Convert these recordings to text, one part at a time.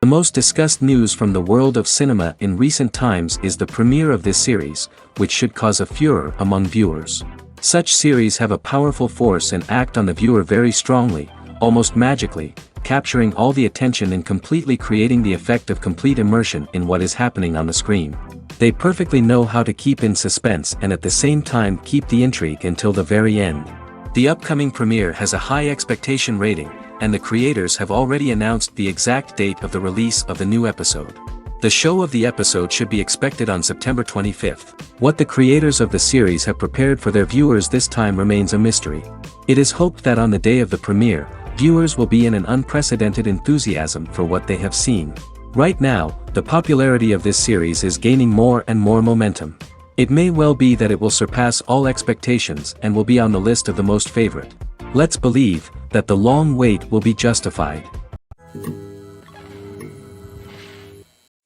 most discussed news from the world of cinema in recent times is the premiere of this series, which should cause a furor among viewers. Such series have a powerful force and act on the viewer very strongly, almost magically, capturing all the attention and completely creating the effect of complete immersion in what is happening on the screen. They perfectly know how to keep in suspense and at the same time keep the intrigue until the very end. The upcoming premiere has a high expectation rating, and the creators have already announced the exact date of the release of the new episode. The show of the episode should be expected on September 25th. What the creators of the series have prepared for their viewers this time remains a mystery. It is hoped that on the day of the premiere, viewers will be in an unprecedented enthusiasm for what they have seen. Right now, the popularity of this series is gaining more and more momentum. It may well be that it will surpass all expectations and will be on the list of the most favorite. Let's believe that the long wait will be justified.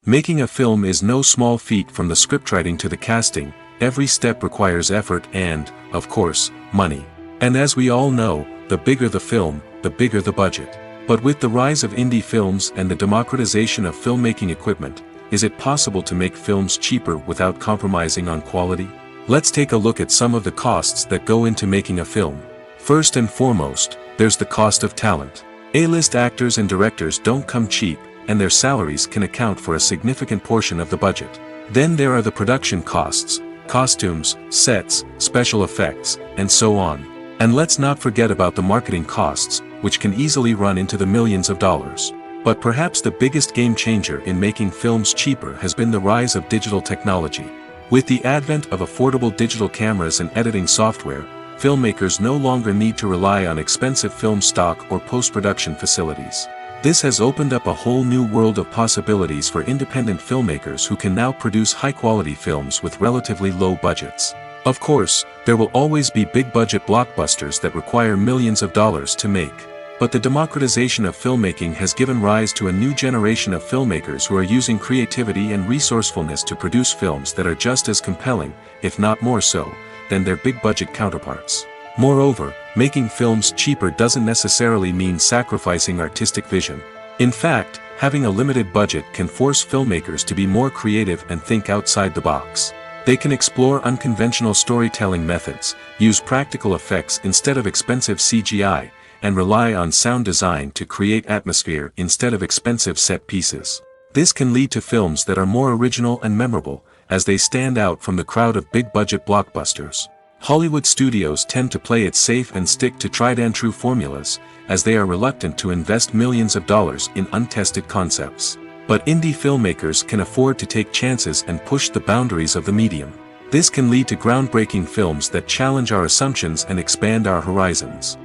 Making a film is no small feat. From the scriptwriting to the casting, every step requires effort and, of course, money. And as we all know, the bigger the film, the bigger the budget. But with the rise of indie films and the democratization of filmmaking equipment, is it possible to make films cheaper without compromising on quality? Let's take a look at some of the costs that go into making a film. First and foremost, there's the cost of talent. A-list actors and directors don't come cheap, and their salaries can account for a significant portion of the budget. Then there are the production costs, costumes, sets, special effects, and so on. And let's not forget about the marketing costs, which can easily run into the millions of dollars. But perhaps the biggest game changer in making films cheaper has been the rise of digital technology. With the advent of affordable digital cameras and editing software, filmmakers no longer need to rely on expensive film stock or post-production facilities. This has opened up a whole new world of possibilities for independent filmmakers who can now produce high-quality films with relatively low budgets. Of course, there will always be big-budget blockbusters that require millions of dollars to make. But the democratization of filmmaking has given rise to a new generation of filmmakers who are using creativity and resourcefulness to produce films that are just as compelling, if not more so, than their big-budget counterparts. Moreover, making films cheaper doesn't necessarily mean sacrificing artistic vision. In fact, having a limited budget can force filmmakers to be more creative and think outside the box. They can explore unconventional storytelling methods, use practical effects instead of expensive CGI, and rely on sound design to create atmosphere instead of expensive set pieces. This can lead to films that are more original and memorable, as they stand out from the crowd of big-budget blockbusters. Hollywood studios tend to play it safe and stick to tried-and-true formulas, as they are reluctant to invest millions of dollars in untested concepts. But indie filmmakers can afford to take chances and push the boundaries of the medium. This can lead to groundbreaking films that challenge our assumptions and expand our horizons.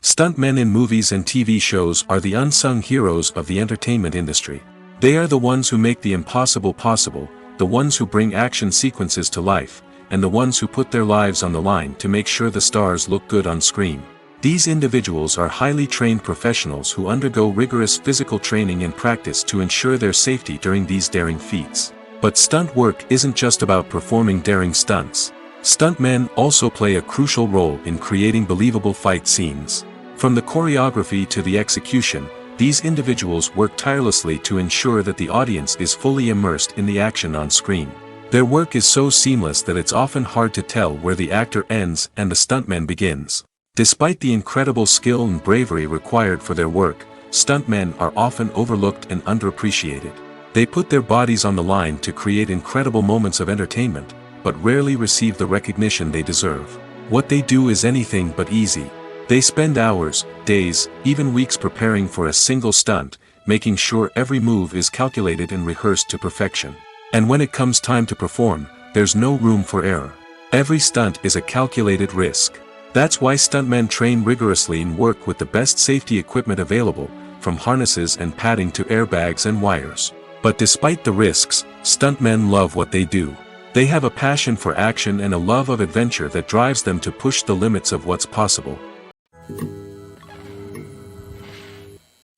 Stuntmen in movies and TV shows are the unsung heroes of the entertainment industry. They are the ones who make the impossible possible, the ones who bring action sequences to life, and the ones who put their lives on the line to make sure the stars look good on screen. These individuals are highly trained professionals who undergo rigorous physical training and practice to ensure their safety during these daring feats. But stunt work isn't just about performing daring stunts. Stuntmen also play a crucial role in creating believable fight scenes. From the choreography to the execution, these individuals work tirelessly to ensure that the audience is fully immersed in the action on screen. Their work is so seamless that it's often hard to tell where the actor ends and the stuntman begins. Despite the incredible skill and bravery required for their work, stuntmen are often overlooked and underappreciated. They put their bodies on the line to create incredible moments of entertainment, but rarely receive the recognition they deserve. What they do is anything but easy. They spend hours, days, even weeks preparing for a single stunt, making sure every move is calculated and rehearsed to perfection. And when it comes time to perform, there's no room for error. Every stunt is a calculated risk. That's why stuntmen train rigorously and work with the best safety equipment available, from harnesses and padding to airbags and wires. But despite the risks, stuntmen love what they do. They have a passion for action and a love of adventure that drives them to push the limits of what's possible.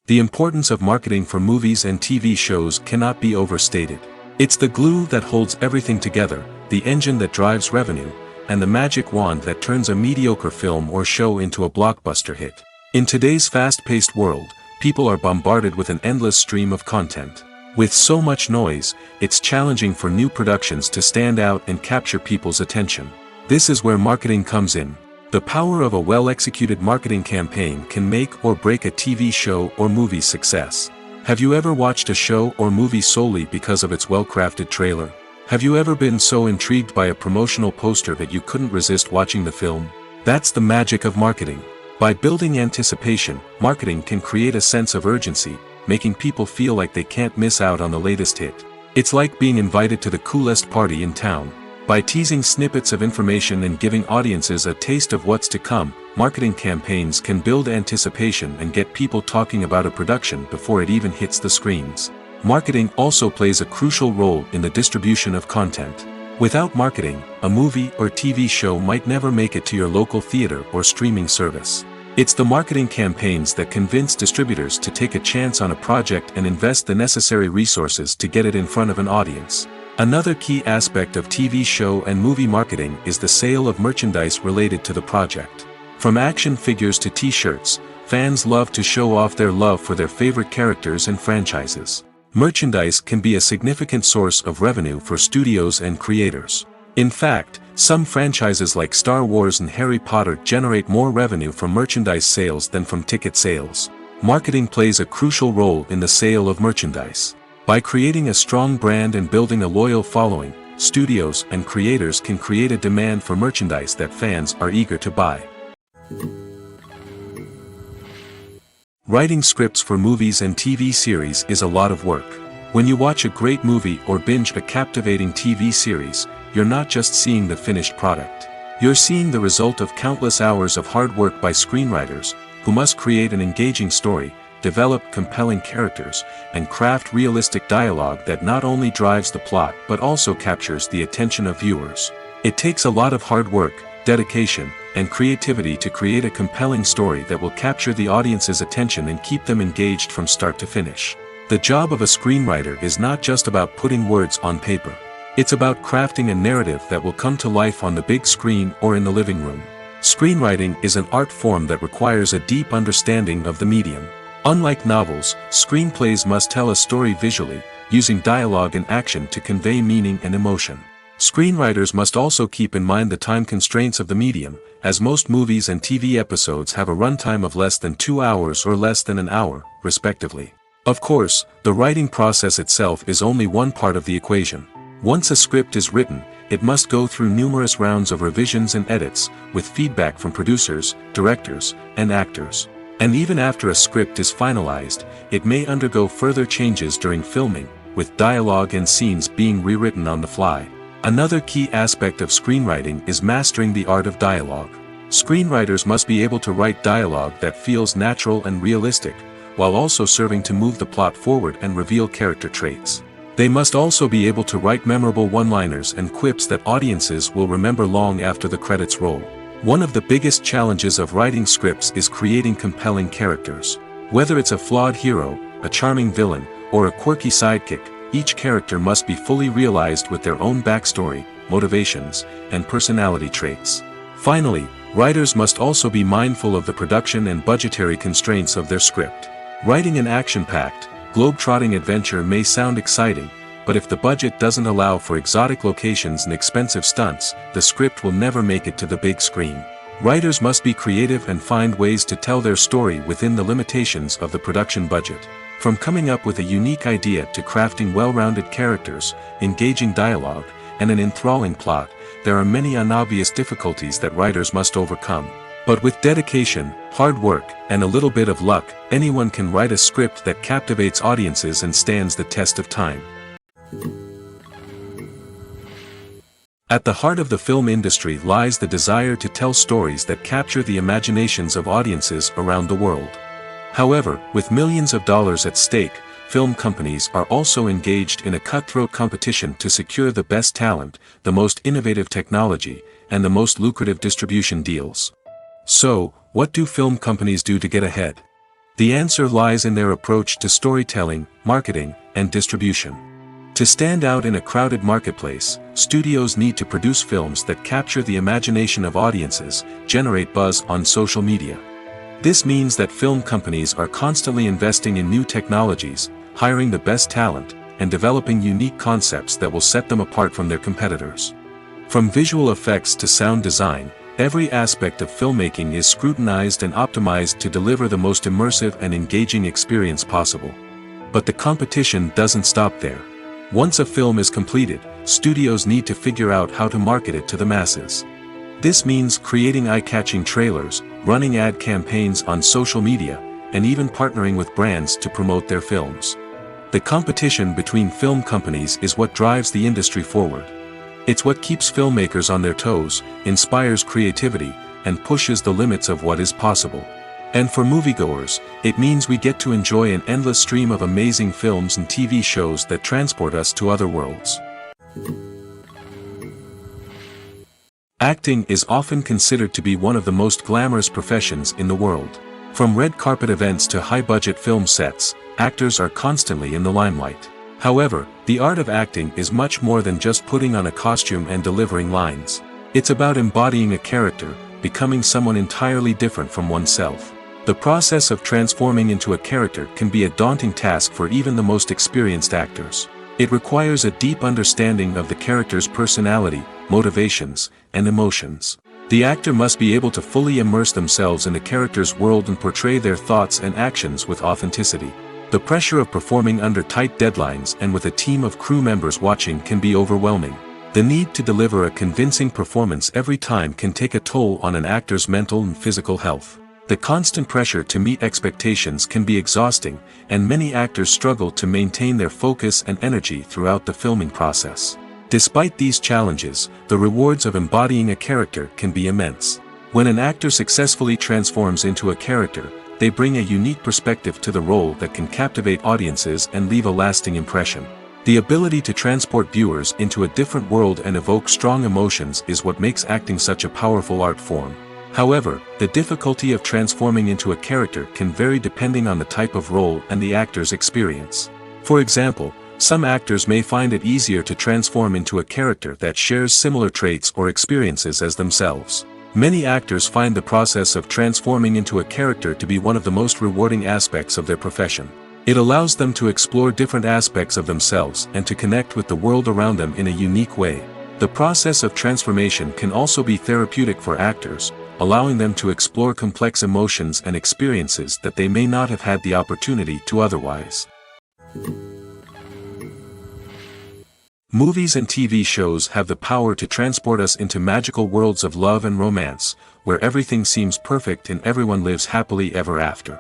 The importance of marketing for movies and TV shows cannot be overstated. It's the glue that holds everything together, the engine that drives revenue, and the magic wand that turns a mediocre film or show into a blockbuster hit. In today's fast-paced world, people are bombarded with an endless stream of content. With so much noise, it's challenging for new productions to stand out and capture people's attention. This is where marketing comes in. The power of a well-executed marketing campaign can make or break a TV show or movie's success. Have you ever watched a show or movie solely because of its well-crafted trailer? Have you ever been so intrigued by a promotional poster that you couldn't resist watching the film? That's the magic of marketing. By building anticipation, marketing can create a sense of urgency, making people feel like they can't miss out on the latest hit. It's like being invited to the coolest party in town. By teasing snippets of information and giving audiences a taste of what's to come, marketing campaigns can build anticipation and get people talking about a production before it even hits the screens. Marketing also plays a crucial role in the distribution of content. Without marketing, a movie or TV show might never make it to your local theater or streaming service. It's the marketing campaigns that convince distributors to take a chance on a project and invest the necessary resources to get it in front of an audience. Another key aspect of TV show and movie marketing is the sale of merchandise related to the project. From action figures to t-shirts, fans love to show off their love for their favorite characters and franchises. Merchandise can be a significant source of revenue for studios and creators. In fact, some franchises like Star Wars and Harry Potter generate more revenue from merchandise sales than from ticket sales. Marketing plays a crucial role in the sale of merchandise. By creating a strong brand and building a loyal following, studios and creators can create a demand for merchandise that fans are eager to buy. Writing scripts for movies and TV series is a lot of work. When you watch a great movie or binge a captivating TV series, you're not just seeing the finished product. You're seeing the result of countless hours of hard work by screenwriters, who must create an engaging story, develop compelling characters, and craft realistic dialogue that not only drives the plot but also captures the attention of viewers. It takes a lot of hard work, dedication, and creativity to create a compelling story that will capture the audience's attention and keep them engaged from start to finish. The job of a screenwriter is not just about putting words on paper. It's about crafting a narrative that will come to life on the big screen or in the living room. Screenwriting is an art form that requires a deep understanding of the medium. Unlike novels, screenplays must tell a story visually, using dialogue and action to convey meaning and emotion. Screenwriters must also keep in mind the time constraints of the medium, as most movies and TV episodes have a runtime of less than 2 hours or less than an hour, respectively. Of course, the writing process itself is only one part of the equation. Once a script is written, it must go through numerous rounds of revisions and edits, with feedback from producers, directors, and actors. And even after a script is finalized, it may undergo further changes during filming, with dialogue and scenes being rewritten on the fly. Another key aspect of screenwriting is mastering the art of dialogue. Screenwriters must be able to write dialogue that feels natural and realistic, while also serving to move the plot forward and reveal character traits. They must also be able to write memorable one-liners and quips that audiences will remember long after the credits roll. One of the biggest challenges of writing scripts is creating compelling characters. Whether it's a flawed hero, a charming villain, or a quirky sidekick, each character must be fully realized with their own backstory, motivations, and personality traits. Finally, writers must also be mindful of the production and budgetary constraints of their script. Writing an action-packed, globe-trotting adventure may sound exciting, but if the budget doesn't allow for exotic locations and expensive stunts, the script will never make it to the big screen. Writers must be creative and find ways to tell their story within the limitations of the production budget. From coming up with a unique idea to crafting well-rounded characters, engaging dialogue, and an enthralling plot, there are many unobvious difficulties that writers must overcome. But with dedication, hard work, and a little bit of luck, anyone can write a script that captivates audiences and stands the test of time. At the heart of the film industry lies the desire to tell stories that capture the imaginations of audiences around the world. However, with millions of dollars at stake, film companies are also engaged in a cutthroat competition to secure the best talent, the most innovative technology, and the most lucrative distribution deals. So, what do film companies do to get ahead? The answer lies in their approach to storytelling, marketing, and distribution. To stand out in a crowded marketplace, studios need to produce films that capture the imagination of audiences, generate buzz on social media, This means that film companies are constantly investing in new technologies, hiring the best talent, and developing unique concepts that will set them apart from their competitors. From visual effects to sound design, every aspect of filmmaking is scrutinized and optimized to deliver the most immersive and engaging experience possible. But the competition doesn't stop there. Once a film is completed, studios need to figure out how to market it to the masses. This means creating eye-catching trailers, running ad campaigns on social media, and even partnering with brands to promote their films. The competition between film companies is what drives the industry forward. It's what keeps filmmakers on their toes, inspires creativity, and pushes the limits of what is possible. And for moviegoers, it means we get to enjoy an endless stream of amazing films and TV shows that transport us to other worlds. Acting is often considered to be one of the most glamorous professions in the world. From red carpet events to high-budget film sets, actors are constantly in the limelight. However, the art of acting is much more than just putting on a costume and delivering lines. It's about embodying a character, becoming someone entirely different from oneself. The process of transforming into a character can be a daunting task for even the most experienced actors. It requires a deep understanding of the character's personality, motivations, and emotions. The actor must be able to fully immerse themselves in the character's world and portray their thoughts and actions with authenticity. The pressure of performing under tight deadlines and with a team of crew members watching can be overwhelming. The need to deliver a convincing performance every time can take a toll on an actor's mental and physical health. The constant pressure to meet expectations can be exhausting, and many actors struggle to maintain their focus and energy throughout the filming process. Despite these challenges, the rewards of embodying a character can be immense. When an actor successfully transforms into a character, they bring a unique perspective to the role that can captivate audiences and leave a lasting impression. The ability to transport viewers into a different world and evoke strong emotions is what makes acting such a powerful art form. However, the difficulty of transforming into a character can vary depending on the type of role and the actor's experience. For example, some actors may find it easier to transform into a character that shares similar traits or experiences as themselves. Many actors find the process of transforming into a character to be one of the most rewarding aspects of their profession. It allows them to explore different aspects of themselves and to connect with the world around them in a unique way. The process of transformation can also be therapeutic for actors, allowing them to explore complex emotions and experiences that they may not have had the opportunity to otherwise. Movies and TV shows have the power to transport us into magical worlds of love and romance, where everything seems perfect and everyone lives happily ever after.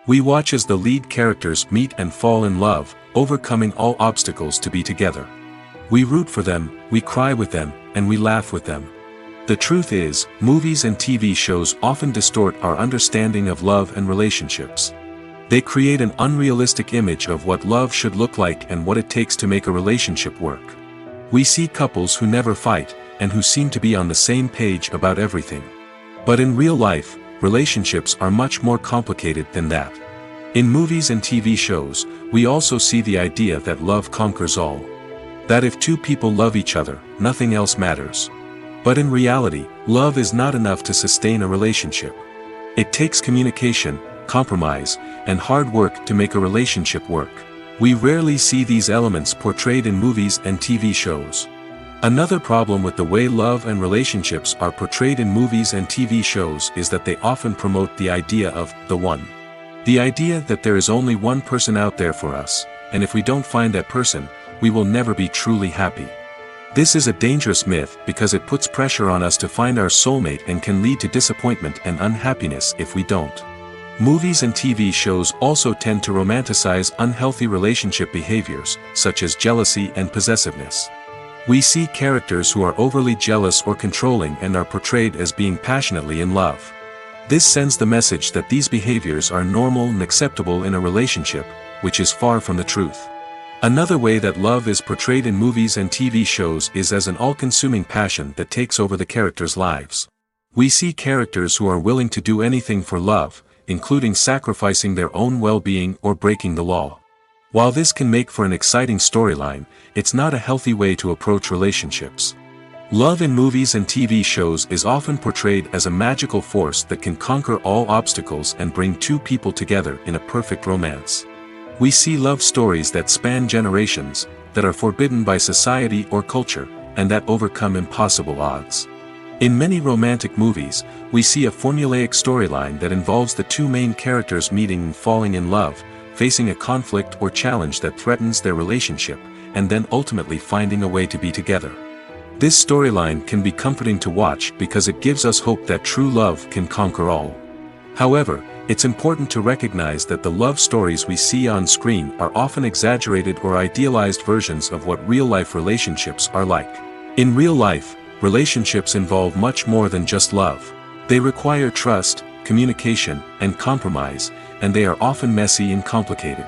We watch as the lead characters meet and fall in love, overcoming all obstacles to be together. We root for them, we cry with them, and we laugh with them. The truth is, movies and TV shows often distort our understanding of love and relationships. They create an unrealistic image of what love should look like and what it takes to make a relationship work. We see couples who never fight, and who seem to be on the same page about everything. But in real life, relationships are much more complicated than that. In movies and TV shows, we also see the idea that love conquers all. That if two people love each other, nothing else matters. But in reality, love is not enough to sustain a relationship. It takes communication, compromise, and hard work to make a relationship work. We rarely see these elements portrayed in movies and TV shows. Another problem with the way love and relationships are portrayed in movies and TV shows is that they often promote the idea of the one. The idea that there is only one person out there for us, and if we don't find that person, we will never be truly happy. This is a dangerous myth because it puts pressure on us to find our soulmate and can lead to disappointment and unhappiness if we don't. Movies and TV shows also tend to romanticize unhealthy relationship behaviors, such as jealousy and possessiveness. We see characters who are overly jealous or controlling and are portrayed as being passionately in love. This sends the message that these behaviors are normal and acceptable in a relationship, which is far from the truth. Another way that love is portrayed in movies and TV shows is as an all-consuming passion that takes over the characters' lives. We see characters who are willing to do anything for love, including sacrificing their own well-being or breaking the law. While this can make for an exciting storyline, it's not a healthy way to approach relationships. Love in movies and TV shows is often portrayed as a magical force that can conquer all obstacles and bring two people together in a perfect romance. We see love stories that span generations, that are forbidden by society or culture, and that overcome impossible odds. In many romantic movies, we see a formulaic storyline that involves the two main characters meeting and falling in love, facing a conflict or challenge that threatens their relationship, and then ultimately finding a way to be together. This storyline can be comforting to watch because it gives us hope that true love can conquer all. However, it's important to recognize that the love stories we see on screen are often exaggerated or idealized versions of what real-life relationships are like. In real life, relationships involve much more than just love. They require trust, communication, and compromise, and they are often messy and complicated.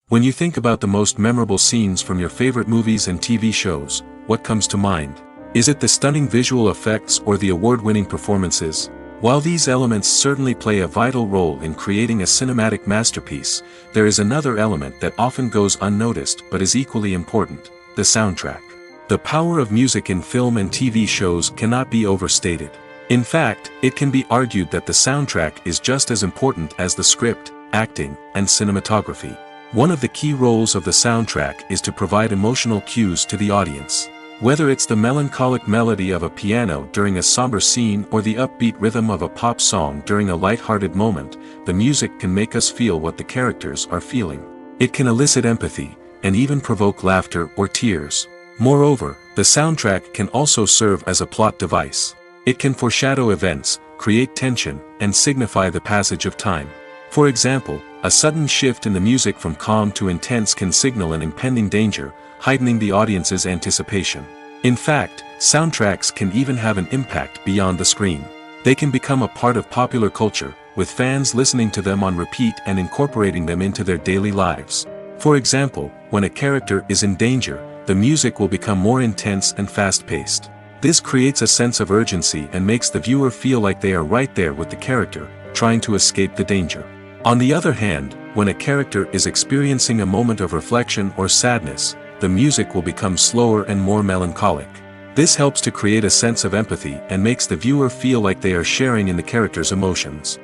When you think about the most memorable scenes from your favorite movies and TV shows, what comes to mind? Is it the stunning visual effects or the award-winning performances? While these elements certainly play a vital role in creating a cinematic masterpiece, there is another element that often goes unnoticed but is equally important: the soundtrack. The power of music in film and TV shows cannot be overstated. In fact, it can be argued that the soundtrack is just as important as the script, acting, and cinematography. One of the key roles of the soundtrack is to provide emotional cues to the audience. Whether it's the melancholic melody of a piano during a somber scene or the upbeat rhythm of a pop song during a light-hearted moment, the music can make us feel what the characters are feeling. It can elicit empathy, and even provoke laughter or tears. Moreover, the soundtrack can also serve as a plot device. It can foreshadow events, create tension, and signify the passage of time. For example, a sudden shift in the music from calm to intense can signal an impending danger, heightening the audience's anticipation. In fact, soundtracks can even have an impact beyond the screen. They can become a part of popular culture, with fans listening to them on repeat and incorporating them into their daily lives. For example, when a character is in danger, the music will become more intense and fast-paced. This creates a sense of urgency and makes the viewer feel like they are right there with the character, trying to escape the danger. On the other hand, when a character is experiencing a moment of reflection or sadness, the music will become slower and more melancholic. This helps to create a sense of empathy and makes the viewer feel like they are sharing in the character's emotions.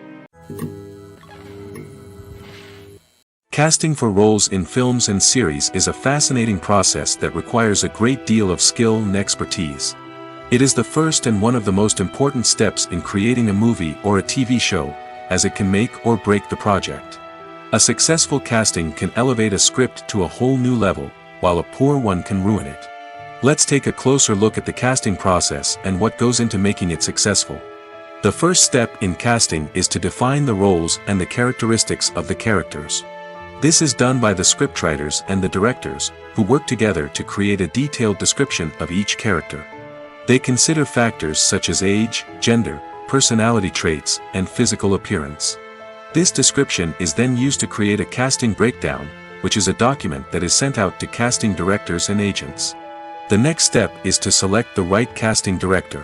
Casting for roles in films and series is a fascinating process that requires a great deal of skill and expertise. It is the first and one of the most important steps in creating a movie or a TV show, as it can make or break the project. A successful casting can elevate a script to a whole new level, while a poor one can ruin it. Let's take a closer look at the casting process and what goes into making it successful. The first step in casting is to define the roles and the characteristics of the characters. This is done by the scriptwriters and the directors, who work together to create a detailed description of each character. They consider factors such as age, gender, personality traits, and physical appearance. This description is then used to create a casting breakdown, which is a document that is sent out to casting directors and agents. The next step is to select the right casting director.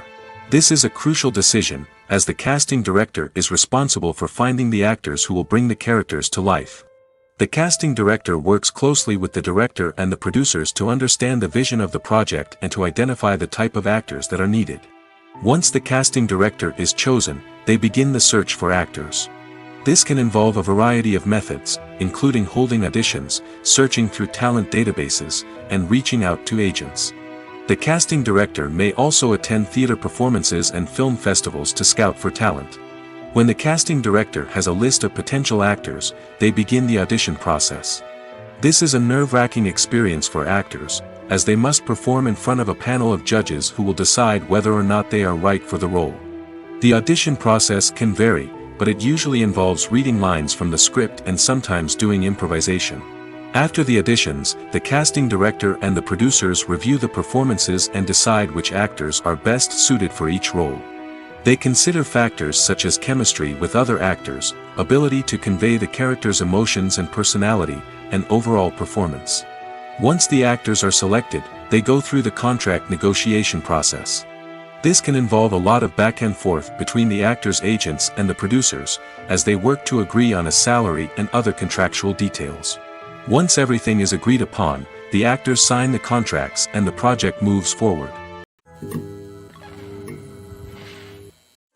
This is a crucial decision, as the casting director is responsible for finding the actors who will bring the characters to life. The casting director works closely with the director and the producers to understand the vision of the project and to identify the type of actors that are needed. Once the casting director is chosen, they begin the search for actors. This can involve a variety of methods, including holding auditions, searching through talent databases, and reaching out to agents. The casting director may also attend theater performances and film festivals to scout for talent. When the casting director has a list of potential actors, they begin the audition process. This is a nerve-wracking experience for actors, as they must perform in front of a panel of judges who will decide whether or not they are right for the role. The audition process can vary, but it usually involves reading lines from the script and sometimes doing improvisation. After the auditions, the casting director and the producers review the performances and decide which actors are best suited for each role. They consider factors such as chemistry with other actors, ability to convey the character's emotions and personality, and overall performance. Once the actors are selected, they go through the contract negotiation process. This can involve a lot of back and forth between the actors' agents and the producers, as they work to agree on a salary and other contractual details. Once everything is agreed upon, the actors sign the contracts and the project moves forward.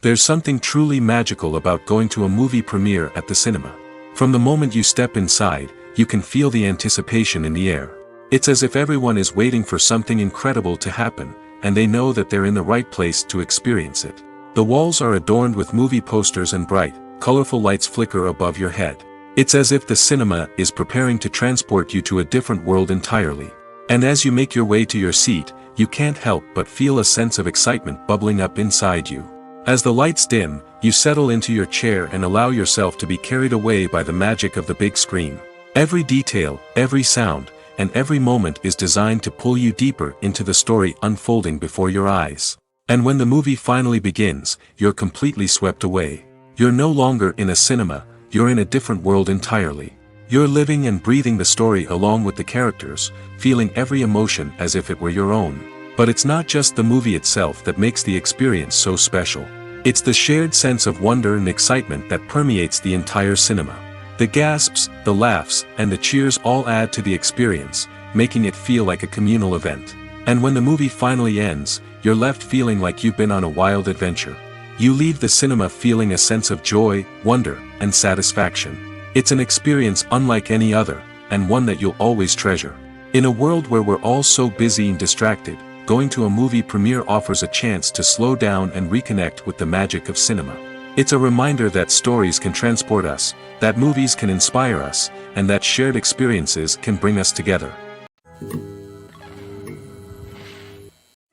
There's something truly magical about going to a movie premiere at the cinema. From the moment you step inside, you can feel the anticipation in the air. It's as if everyone is waiting for something incredible to happen, and they know that they're in the right place to experience it. The walls are adorned with movie posters and bright, colorful lights flicker above your head. It's as if the cinema is preparing to transport you to a different world entirely. And as you make your way to your seat, you can't help but feel a sense of excitement bubbling up inside you. As the lights dim, you settle into your chair and allow yourself to be carried away by the magic of the big screen. Every detail, every sound, and every moment is designed to pull you deeper into the story unfolding before your eyes. And when the movie finally begins, you're completely swept away. You're no longer in a cinema, you're in a different world entirely. You're living and breathing the story along with the characters, feeling every emotion as if it were your own. But it's not just the movie itself that makes the experience so special. It's the shared sense of wonder and excitement that permeates the entire cinema. The gasps, the laughs, and the cheers all add to the experience, making it feel like a communal event. And when the movie finally ends, you're left feeling like you've been on a wild adventure. You leave the cinema feeling a sense of joy, wonder, and satisfaction. It's an experience unlike any other, and one that you'll always treasure. In a world where we're all so busy and distracted, going to a movie premiere offers a chance to slow down and reconnect with the magic of cinema. It's a reminder that stories can transport us, that movies can inspire us, and that shared experiences can bring us together.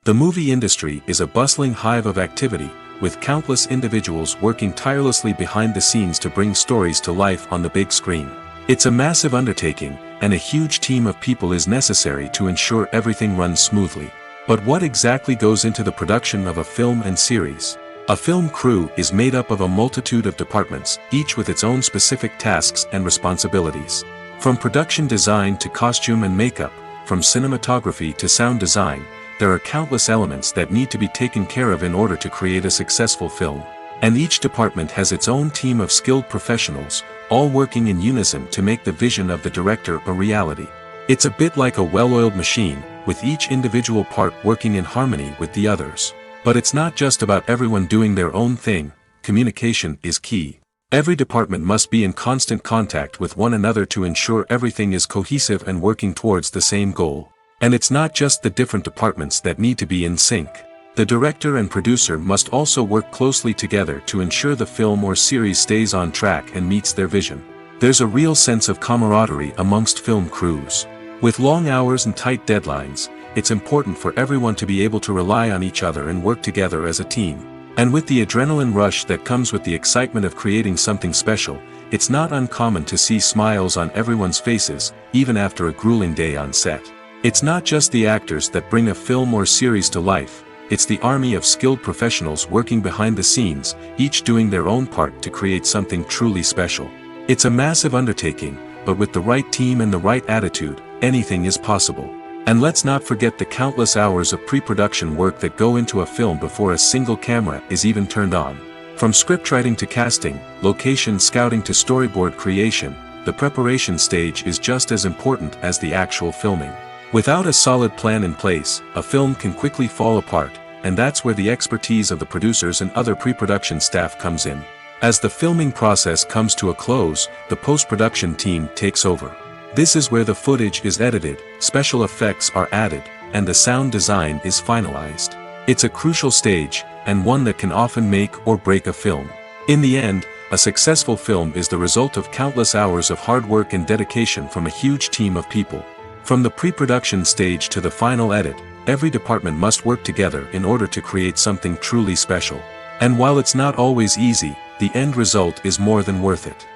The movie industry is a bustling hive of activity, with countless individuals working tirelessly behind the scenes to bring stories to life on the big screen. It's a massive undertaking, and a huge team of people is necessary to ensure everything runs smoothly. But what exactly goes into the production of a film and series? A film crew is made up of a multitude of departments, each with its own specific tasks and responsibilities. From production design to costume and makeup, from cinematography to sound design, there are countless elements that need to be taken care of in order to create a successful film. And each department has its own team of skilled professionals, all working in unison to make the vision of the director a reality. It's a bit like a well-oiled machine, with each individual part working in harmony with the others. But it's not just about everyone doing their own thing, communication is key. Every department must be in constant contact with one another to ensure everything is cohesive and working towards the same goal. And it's not just the different departments that need to be in sync. The director and producer must also work closely together to ensure the film or series stays on track and meets their vision. There's a real sense of camaraderie amongst film crews. With long hours and tight deadlines, it's important for everyone to be able to rely on each other and work together as a team. And with the adrenaline rush that comes with the excitement of creating something special, it's not uncommon to see smiles on everyone's faces, even after a grueling day on set. It's not just the actors that bring a film or series to life, it's the army of skilled professionals working behind the scenes, each doing their own part to create something truly special. It's a massive undertaking, but with the right team and the right attitude, anything is possible. And let's not forget the countless hours of pre-production work that go into a film before a single camera is even turned on. From scriptwriting to casting, location scouting to storyboard creation, the preparation stage is just as important as the actual filming. Without a solid plan in place, a film can quickly fall apart, and that's where the expertise of the producers and other pre-production staff comes in. As the filming process comes to a close, the post-production team takes over. This is where the footage is edited, special effects are added, and the sound design is finalized. It's a crucial stage, and one that can often make or break a film. In the end, a successful film is the result of countless hours of hard work and dedication from a huge team of people. From the pre-production stage to the final edit, every department must work together in order to create something truly special. And while it's not always easy, the end result is more than worth it.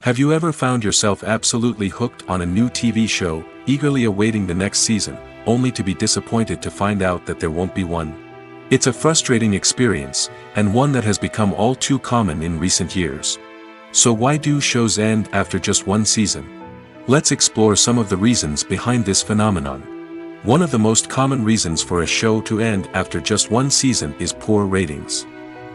Have you ever found yourself absolutely hooked on a new TV show, eagerly awaiting the next season, only to be disappointed to find out that there won't be one? It's a frustrating experience, and one that has become all too common in recent years. So why do shows end after just one season? Let's explore some of the reasons behind this phenomenon. One of the most common reasons for a show to end after just one season is poor ratings.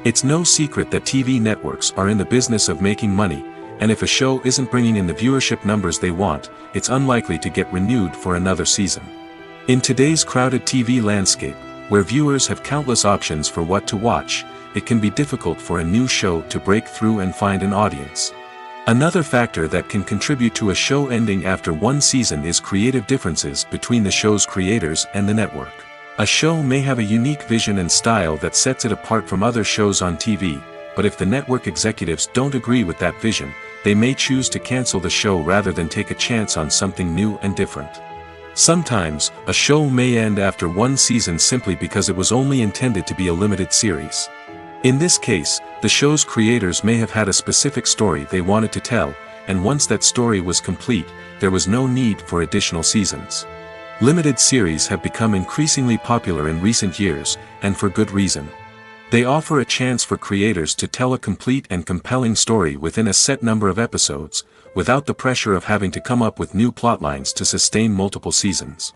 It's no secret that TV networks are in the business of making money, and if a show isn't bringing in the viewership numbers they want, it's unlikely to get renewed for another season. In today's crowded TV landscape, where viewers have countless options for what to watch, it can be difficult for a new show to break through and find an audience. Another factor that can contribute to a show ending after one season is creative differences between the show's creators and the network. A show may have a unique vision and style that sets it apart from other shows on TV, but if the network executives don't agree with that vision, they may choose to cancel the show rather than take a chance on something new and different. Sometimes, a show may end after one season simply because it was only intended to be a limited series. In this case, the show's creators may have had a specific story they wanted to tell, and once that story was complete, there was no need for additional seasons. Limited series have become increasingly popular in recent years, and for good reason. They offer a chance for creators to tell a complete and compelling story within a set number of episodes, without the pressure of having to come up with new plotlines to sustain multiple seasons.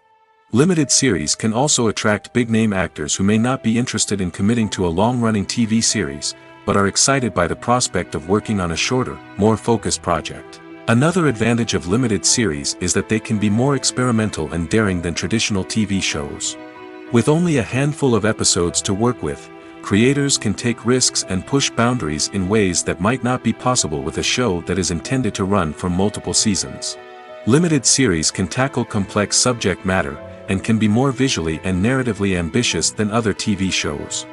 Limited series can also attract big-name actors who may not be interested in committing to a long-running TV series, but are excited by the prospect of working on a shorter, more focused project. Another advantage of limited series is that they can be more experimental and daring than traditional TV shows. With only a handful of episodes to work with, creators can take risks and push boundaries in ways that might not be possible with a show that is intended to run for multiple seasons. Limited series can tackle complex subject matter, and can be more visually and narratively ambitious than other TV shows.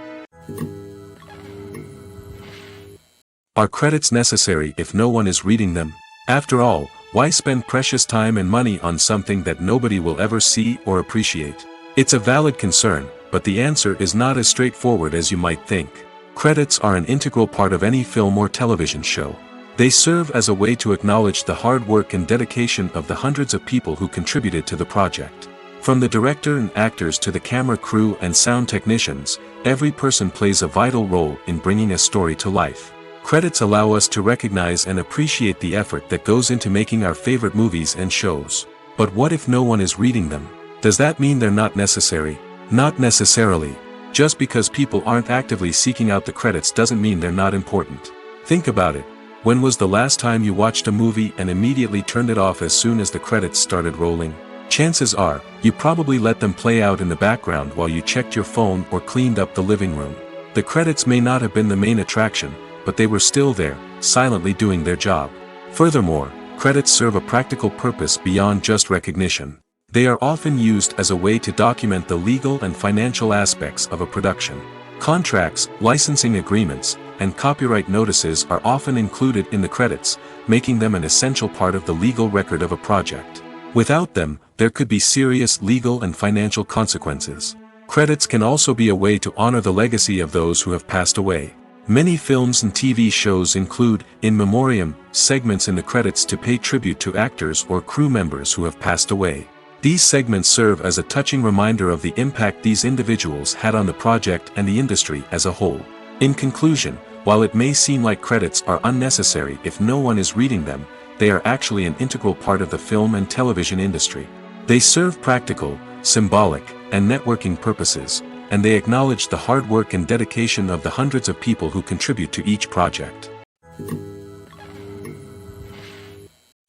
Are credits necessary if no one is reading them? After all, why spend precious time and money on something that nobody will ever see or appreciate? It's a valid concern, but the answer is not as straightforward as you might think. Credits are an integral part of any film or television show. They serve as a way to acknowledge the hard work and dedication of the hundreds of people who contributed to the project. From the director and actors to the camera crew and sound technicians, every person plays a vital role in bringing a story to life. Credits allow us to recognize and appreciate the effort that goes into making our favorite movies and shows. But what if no one is reading them? Does that mean they're not necessary? Not necessarily. Just because people aren't actively seeking out the credits doesn't mean they're not important. Think about it. When was the last time you watched a movie and immediately turned it off as soon as the credits started rolling? Chances are, you probably let them play out in the background while you checked your phone or cleaned up the living room. The credits may not have been the main attraction, but they were still there, silently doing their job. Furthermore, credits serve a practical purpose beyond just recognition. They are often used as a way to document the legal and financial aspects of a production. Contracts, licensing agreements, and copyright notices are often included in the credits, making them an essential part of the legal record of a project. Without them, there could be serious legal and financial consequences. Credits can also be a way to honor the legacy of those who have passed away. Many films and TV shows include, in memoriam, segments in the credits to pay tribute to actors or crew members who have passed away. These segments serve as a touching reminder of the impact these individuals had on the project and the industry as a whole. In conclusion, while it may seem like credits are unnecessary if no one is reading them, they are actually an integral part of the film and television industry. They serve practical, symbolic, and networking purposes, and they acknowledge the hard work and dedication of the hundreds of people who contribute to each project.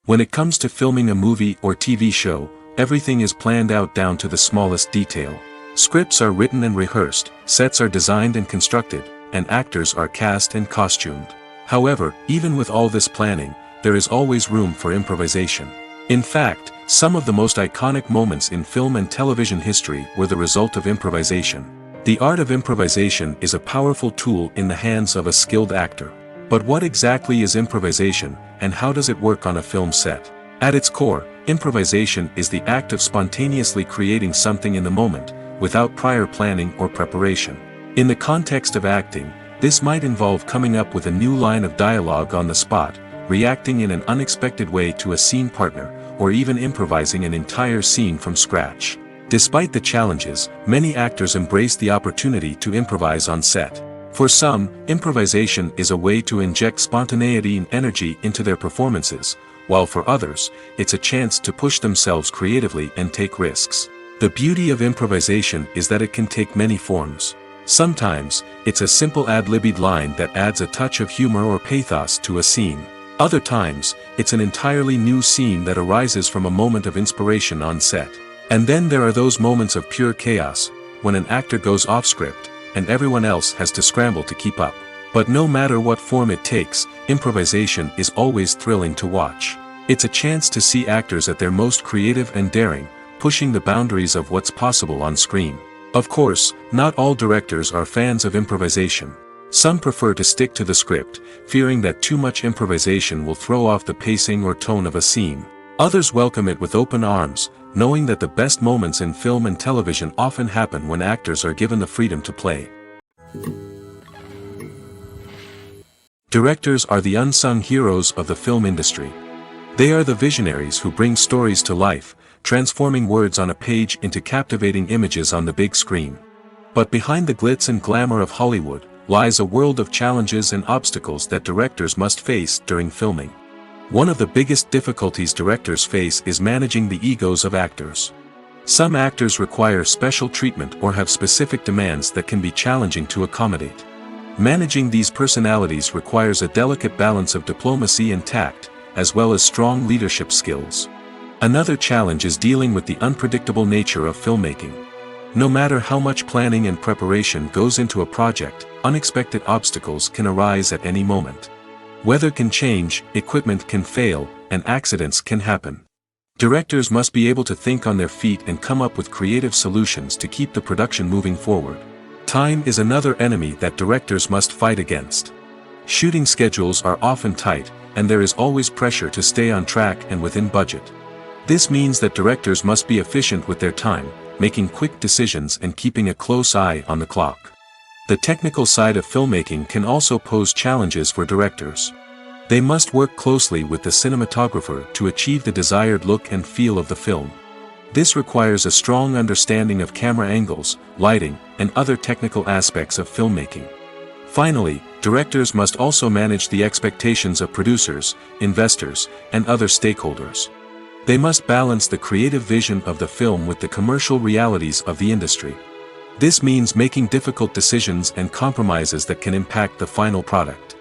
When it comes to filming a movie or TV show, everything is planned out down to the smallest detail. Scripts are written and rehearsed, sets are designed and constructed, and actors are cast and costumed. However, even with all this planning, there is always room for improvisation. In fact, some of the most iconic moments in film and television history were the result of improvisation. The art of improvisation is a powerful tool in the hands of a skilled actor. But what exactly is improvisation, and how does it work on a film set? At its core, improvisation is the act of spontaneously creating something in the moment, without prior planning or preparation. In the context of acting, this might involve coming up with a new line of dialogue on the spot, reacting in an unexpected way to a scene partner, or even improvising an entire scene from scratch. Despite the challenges, many actors embrace the opportunity to improvise on set. For some, improvisation is a way to inject spontaneity and energy into their performances, while for others, it's a chance to push themselves creatively and take risks. The beauty of improvisation is that it can take many forms. Sometimes, it's a simple ad-libbed line that adds a touch of humor or pathos to a scene. Other times, it's an entirely new scene that arises from a moment of inspiration on set. And then there are those moments of pure chaos, when an actor goes off script, and everyone else has to scramble to keep up. But no matter what form it takes, improvisation is always thrilling to watch. It's a chance to see actors at their most creative and daring, pushing the boundaries of what's possible on screen. Of course, not all directors are fans of improvisation. Some prefer to stick to the script, fearing that too much improvisation will throw off the pacing or tone of a scene. Others welcome it with open arms, knowing that the best moments in film and television often happen when actors are given the freedom to play. Directors are the unsung heroes of the film industry. They are the visionaries who bring stories to life, transforming words on a page into captivating images on the big screen. But behind the glitz and glamour of Hollywood, lies a world of challenges and obstacles that directors must face during filming. One of the biggest difficulties directors face is managing the egos of actors. Some actors require special treatment or have specific demands that can be challenging to accommodate. Managing these personalities requires a delicate balance of diplomacy and tact, as well as strong leadership skills. Another challenge is dealing with the unpredictable nature of filmmaking. No matter how much planning and preparation goes into a project, unexpected obstacles can arise at any moment. Weather can change, equipment can fail, and accidents can happen. Directors must be able to think on their feet and come up with creative solutions to keep the production moving forward. Time is another enemy that directors must fight against. Shooting schedules are often tight, and there is always pressure to stay on track and within budget. This means that directors must be efficient with their time, making quick decisions and keeping a close eye on the clock. The technical side of filmmaking can also pose challenges for directors. They must work closely with the cinematographer to achieve the desired look and feel of the film. This requires a strong understanding of camera angles, lighting, and other technical aspects of filmmaking. Finally, directors must also manage the expectations of producers, investors, and other stakeholders. They must balance the creative vision of the film with the commercial realities of the industry. This means making difficult decisions and compromises that can impact the final product.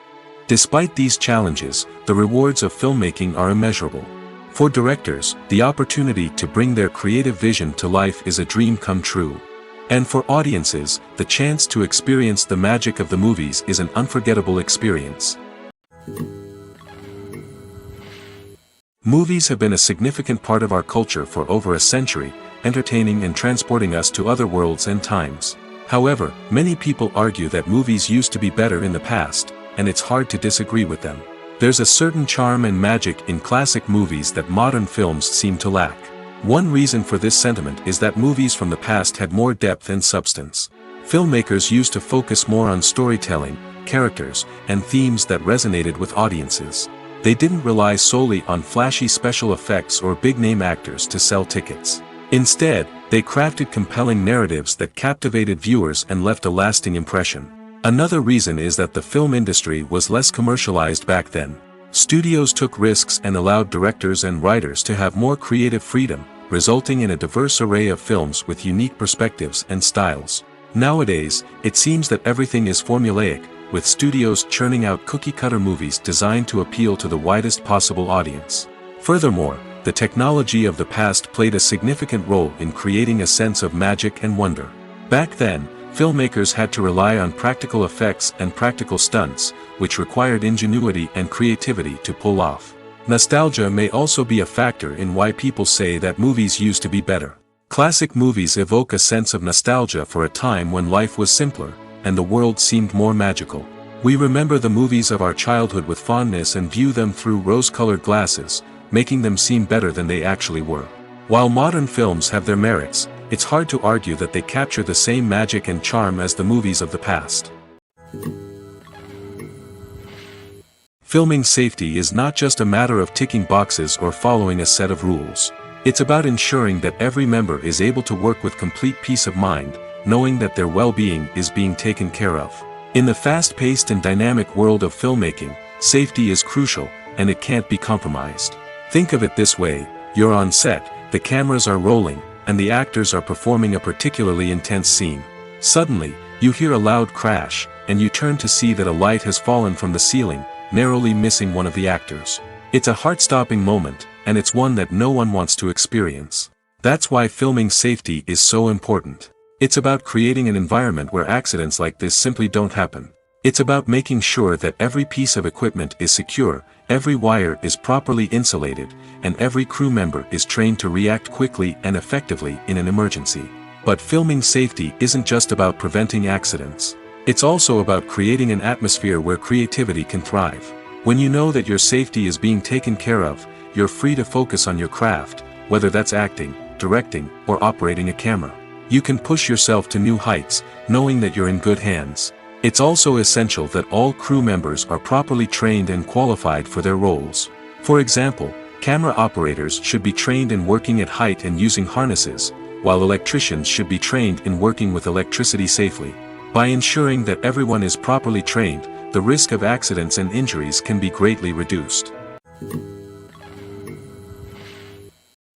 Despite these challenges, the rewards of filmmaking are immeasurable. For directors, the opportunity to bring their creative vision to life is a dream come true. And for audiences, the chance to experience the magic of the movies is an unforgettable experience. Movies have been a significant part of our culture for over a century, entertaining and transporting us to other worlds and times. However, many people argue that movies used to be better in the past, and it's hard to disagree with them. There's a certain charm and magic in classic movies that modern films seem to lack. One reason for this sentiment is that movies from the past had more depth and substance. Filmmakers used to focus more on storytelling, characters, and themes that resonated with audiences. They didn't rely solely on flashy special effects or big-name actors to sell tickets. Instead, they crafted compelling narratives that captivated viewers and left a lasting impression. Another reason is that the film industry was less commercialized back then. Studios took risks and allowed directors and writers to have more creative freedom, resulting in a diverse array of films with unique perspectives and styles. Nowadays, it seems that everything is formulaic, with studios churning out cookie-cutter movies designed to appeal to the widest possible audience. Furthermore, the technology of the past played a significant role in creating a sense of magic and wonder. Back then, filmmakers had to rely on practical effects and practical stunts, which required ingenuity and creativity to pull off. Nostalgia may also be a factor in why people say that movies used to be better. Classic movies evoke a sense of nostalgia for a time when life was simpler, and the world seemed more magical. We remember the movies of our childhood with fondness and view them through rose-colored glasses, making them seem better than they actually were. While modern films have their merits, it's hard to argue that they capture the same magic and charm as the movies of the past. Filming safety is not just a matter of ticking boxes or following a set of rules. It's about ensuring that every member is able to work with complete peace of mind, knowing that their well-being is being taken care of. In the fast-paced and dynamic world of filmmaking, safety is crucial, and it can't be compromised. Think of it this way: you're on set, the cameras are rolling, and the actors are performing a particularly intense scene. Suddenly, you hear a loud crash, and you turn to see that a light has fallen from the ceiling, narrowly missing one of the actors. It's a heart-stopping moment, and it's one that no one wants to experience. That's why filming safety is so important. It's about creating an environment where accidents like this simply don't happen. It's about making sure that every piece of equipment is secure, every wire is properly insulated, and every crew member is trained to react quickly and effectively in an emergency. But filming safety isn't just about preventing accidents. It's also about creating an atmosphere where creativity can thrive. When you know that your safety is being taken care of, you're free to focus on your craft, whether that's acting, directing, or operating a camera. You can push yourself to new heights, knowing that you're in good hands. It's also essential that all crew members are properly trained and qualified for their roles. For example, camera operators should be trained in working at height and using harnesses, while electricians should be trained in working with electricity safely. By ensuring that everyone is properly trained, the risk of accidents and injuries can be greatly reduced.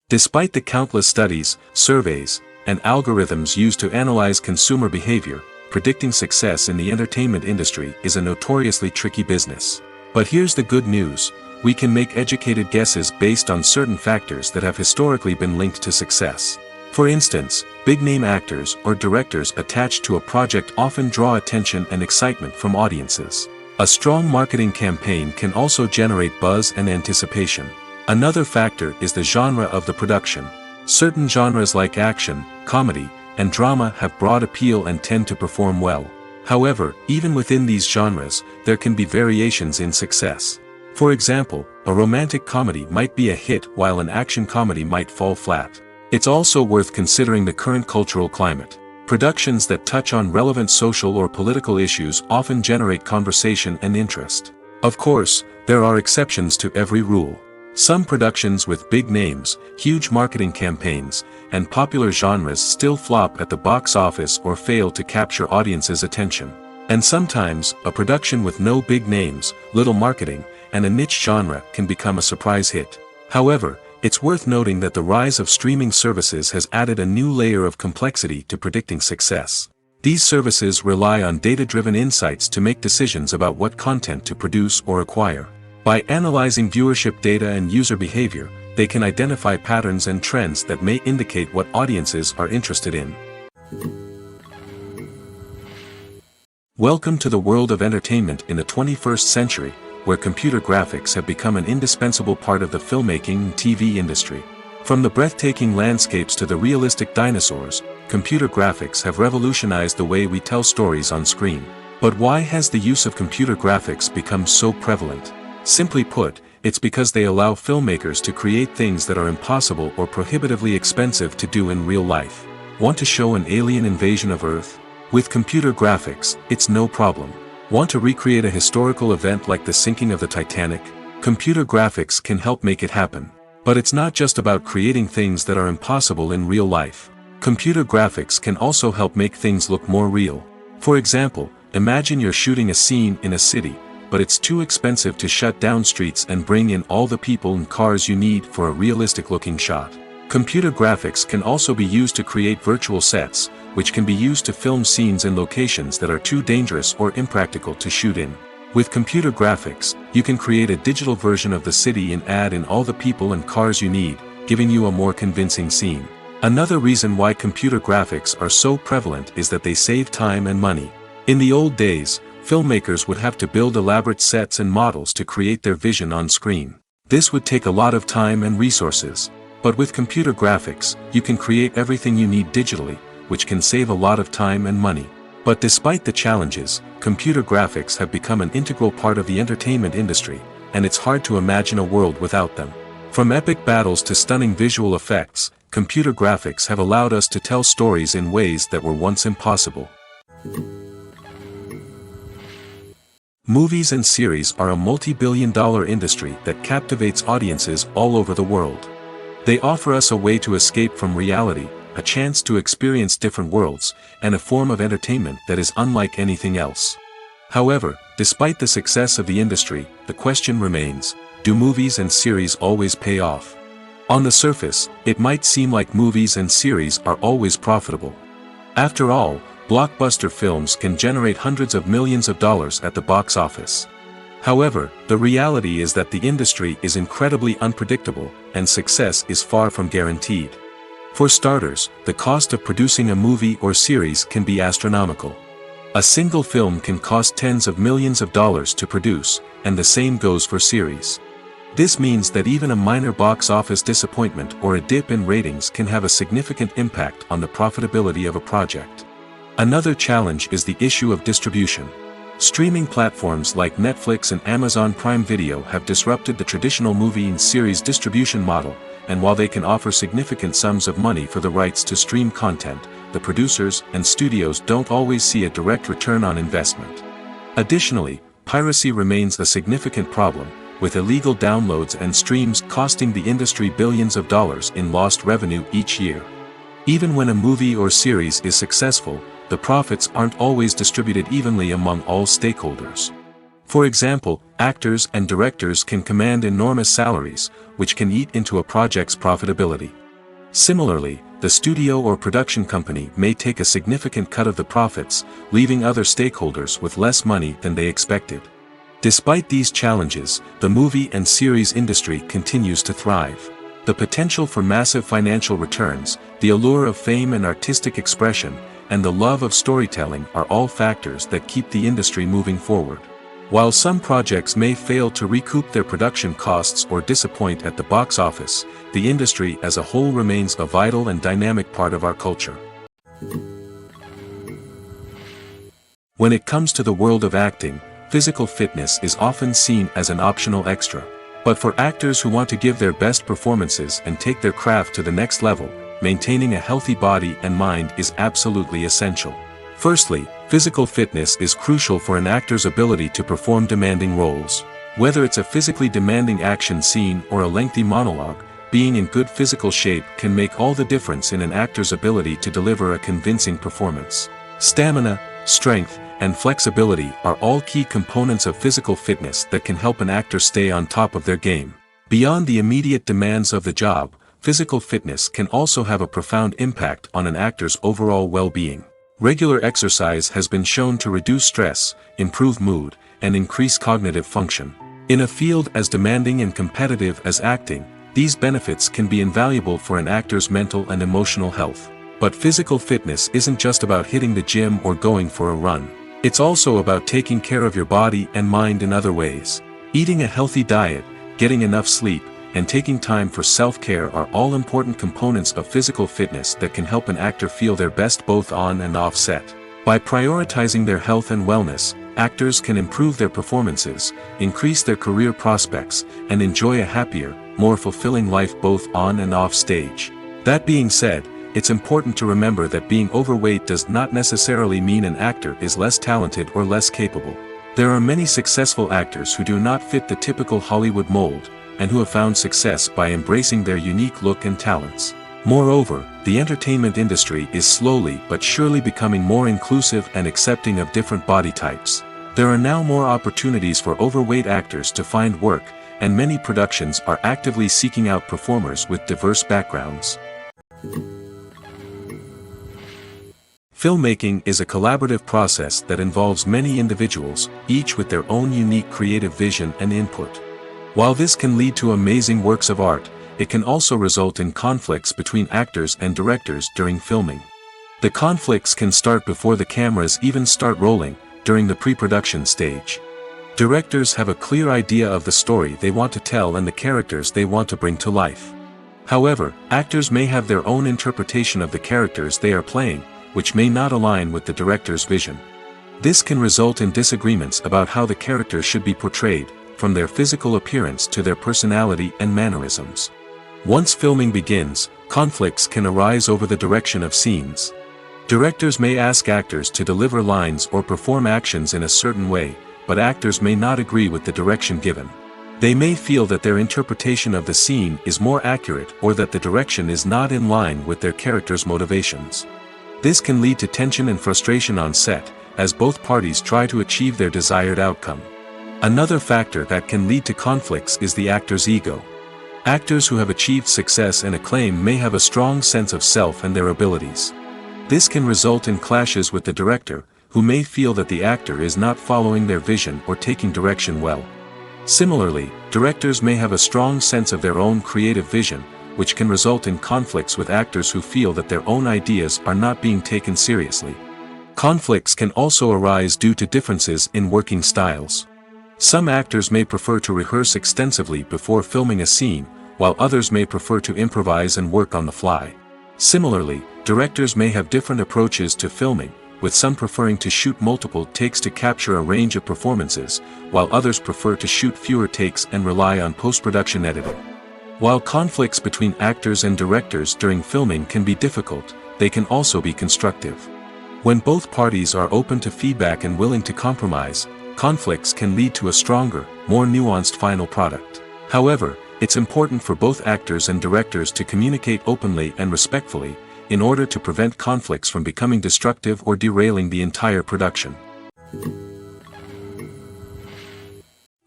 Despite the countless studies, surveys, and algorithms used to analyze consumer behavior, predicting success in the entertainment industry is a notoriously tricky business. But here's the good news: we can make educated guesses based on certain factors that have historically been linked to success. For instance, big-name actors or directors attached to a project often draw attention and excitement from audiences. A strong marketing campaign can also generate buzz and anticipation. Another factor is the genre of the production. Certain genres like action, comedy, and drama have broad appeal and tend to perform well. However, even within these genres, there can be variations in success. For example, a romantic comedy might be a hit while an action comedy might fall flat. It's also worth considering the current cultural climate. Productions that touch on relevant social or political issues often generate conversation and interest. Of course, there are exceptions to every rule. Some productions with big names, huge marketing campaigns, and popular genres still flop at the box office or fail to capture audiences' attention. And sometimes, a production with no big names, little marketing, and a niche genre can become a surprise hit. However, it's worth noting that the rise of streaming services has added a new layer of complexity to predicting success. These services rely on data-driven insights to make decisions about what content to produce or acquire. By analyzing viewership data and user behavior, they can identify patterns and trends that may indicate what audiences are interested in. Welcome to the world of entertainment in the 21st century, where computer graphics have become an indispensable part of the filmmaking and TV industry. From the breathtaking landscapes to the realistic dinosaurs, computer graphics have revolutionized the way we tell stories on screen. But why has the use of computer graphics become so prevalent? Simply put, it's because they allow filmmakers to create things that are impossible or prohibitively expensive to do in real life. Want to show an alien invasion of Earth? With computer graphics, it's no problem. Want to recreate a historical event like the sinking of the Titanic? Computer graphics can help make it happen. But it's not just about creating things that are impossible in real life. Computer graphics can also help make things look more real. For example, imagine you're shooting a scene in a city, but it's too expensive to shut down streets and bring in all the people and cars you need for a realistic-looking shot. Computer graphics can also be used to create virtual sets, which can be used to film scenes in locations that are too dangerous or impractical to shoot in. With computer graphics, you can create a digital version of the city and add in all the people and cars you need, giving you a more convincing scene. Another reason why computer graphics are so prevalent is that they save time and money. In the old days, filmmakers would have to build elaborate sets and models to create their vision on screen. This would take a lot of time and resources. But with computer graphics, you can create everything you need digitally, which can save a lot of time and money. But despite the challenges, computer graphics have become an integral part of the entertainment industry, and it's hard to imagine a world without them. From epic battles to stunning visual effects, computer graphics have allowed us to tell stories in ways that were once impossible. Movies and series are a multi-billion-dollar industry that captivates audiences all over the world. They offer us a way to escape from reality, a chance to experience different worlds, and a form of entertainment that is unlike anything else. However, despite the success of the industry, the question remains, do movies and series always pay off? On the surface, it might seem like movies and series are always profitable. After all, blockbuster films can generate hundreds of millions of dollars at the box office. However, the reality is that the industry is incredibly unpredictable, and success is far from guaranteed. For starters, the cost of producing a movie or series can be astronomical. A single film can cost tens of millions of dollars to produce, and the same goes for series. This means that even a minor box office disappointment or a dip in ratings can have a significant impact on the profitability of a project. Another challenge is the issue of distribution. Streaming platforms like Netflix and Amazon Prime Video have disrupted the traditional movie and series distribution model, and while they can offer significant sums of money for the rights to stream content, the producers and studios don't always see a direct return on investment. Additionally, piracy remains a significant problem, with illegal downloads and streams costing the industry billions of dollars in lost revenue each year. Even when a movie or series is successful, the profits aren't always distributed evenly among all stakeholders. For example, actors and directors can command enormous salaries, which can eat into a project's profitability. Similarly, the studio or production company may take a significant cut of the profits, leaving other stakeholders with less money than they expected. Despite these challenges, the movie and series industry continues to thrive. The potential for massive financial returns, the allure of fame and artistic expression, and the love of storytelling are all factors that keep the industry moving forward. While some projects may fail to recoup their production costs or disappoint at the box office, the industry as a whole remains a vital and dynamic part of our culture. When it comes to the world of acting, physical fitness is often seen as an optional extra. But for actors who want to give their best performances and take their craft to the next level, maintaining a healthy body and mind is absolutely essential. Firstly, physical fitness is crucial for an actor's ability to perform demanding roles. Whether it's a physically demanding action scene or a lengthy monologue, being in good physical shape can make all the difference in an actor's ability to deliver a convincing performance. Stamina, strength, and flexibility are all key components of physical fitness that can help an actor stay on top of their game. Beyond the immediate demands of the job, physical fitness can also have a profound impact on an actor's overall well-being. Regular exercise has been shown to reduce stress, improve mood, and increase cognitive function. In a field as demanding and competitive as acting, these benefits can be invaluable for an actor's mental and emotional health. But physical fitness isn't just about hitting the gym or going for a run. It's also about taking care of your body and mind in other ways. Eating a healthy diet, getting enough sleep, and taking time for self-care are all important components of physical fitness that can help an actor feel their best both on and off set. By prioritizing their health and wellness, actors can improve their performances, increase their career prospects, and enjoy a happier, more fulfilling life both on and off stage. That being said, it's important to remember that being overweight does not necessarily mean an actor is less talented or less capable. There are many successful actors who do not fit the typical Hollywood mold, and who have found success by embracing their unique look and talents. Moreover, the entertainment industry is slowly but surely becoming more inclusive and accepting of different body types. There are now more opportunities for overweight actors to find work, and many productions are actively seeking out performers with diverse backgrounds. Filmmaking is a collaborative process that involves many individuals, each with their own unique creative vision and input. While this can lead to amazing works of art, it can also result in conflicts between actors and directors during filming. The conflicts can start before the cameras even start rolling, during the pre-production stage. Directors have a clear idea of the story they want to tell and the characters they want to bring to life. However, actors may have their own interpretation of the characters they are playing, which may not align with the director's vision. This can result in disagreements about how the characters should be portrayed, from their physical appearance to their personality and mannerisms. Once filming begins, conflicts can arise over the direction of scenes. Directors may ask actors to deliver lines or perform actions in a certain way, but actors may not agree with the direction given. They may feel that their interpretation of the scene is more accurate or that the direction is not in line with their character's motivations. This can lead to tension and frustration on set, as both parties try to achieve their desired outcome. Another factor that can lead to conflicts is the actor's ego. Actors who have achieved success and acclaim may have a strong sense of self and their abilities. This can result in clashes with the director, who may feel that the actor is not following their vision or taking direction well. Similarly, directors may have a strong sense of their own creative vision, which can result in conflicts with actors who feel that their own ideas are not being taken seriously. Conflicts can also arise due to differences in working styles. Some actors may prefer to rehearse extensively before filming a scene, while others may prefer to improvise and work on the fly. Similarly, directors may have different approaches to filming, with some preferring to shoot multiple takes to capture a range of performances, while others prefer to shoot fewer takes and rely on post-production editing. While conflicts between actors and directors during filming can be difficult, they can also be constructive. When both parties are open to feedback and willing to compromise, conflicts can lead to a stronger, more nuanced final product. However, it's important for both actors and directors to communicate openly and respectfully, in order to prevent conflicts from becoming destructive or derailing the entire production.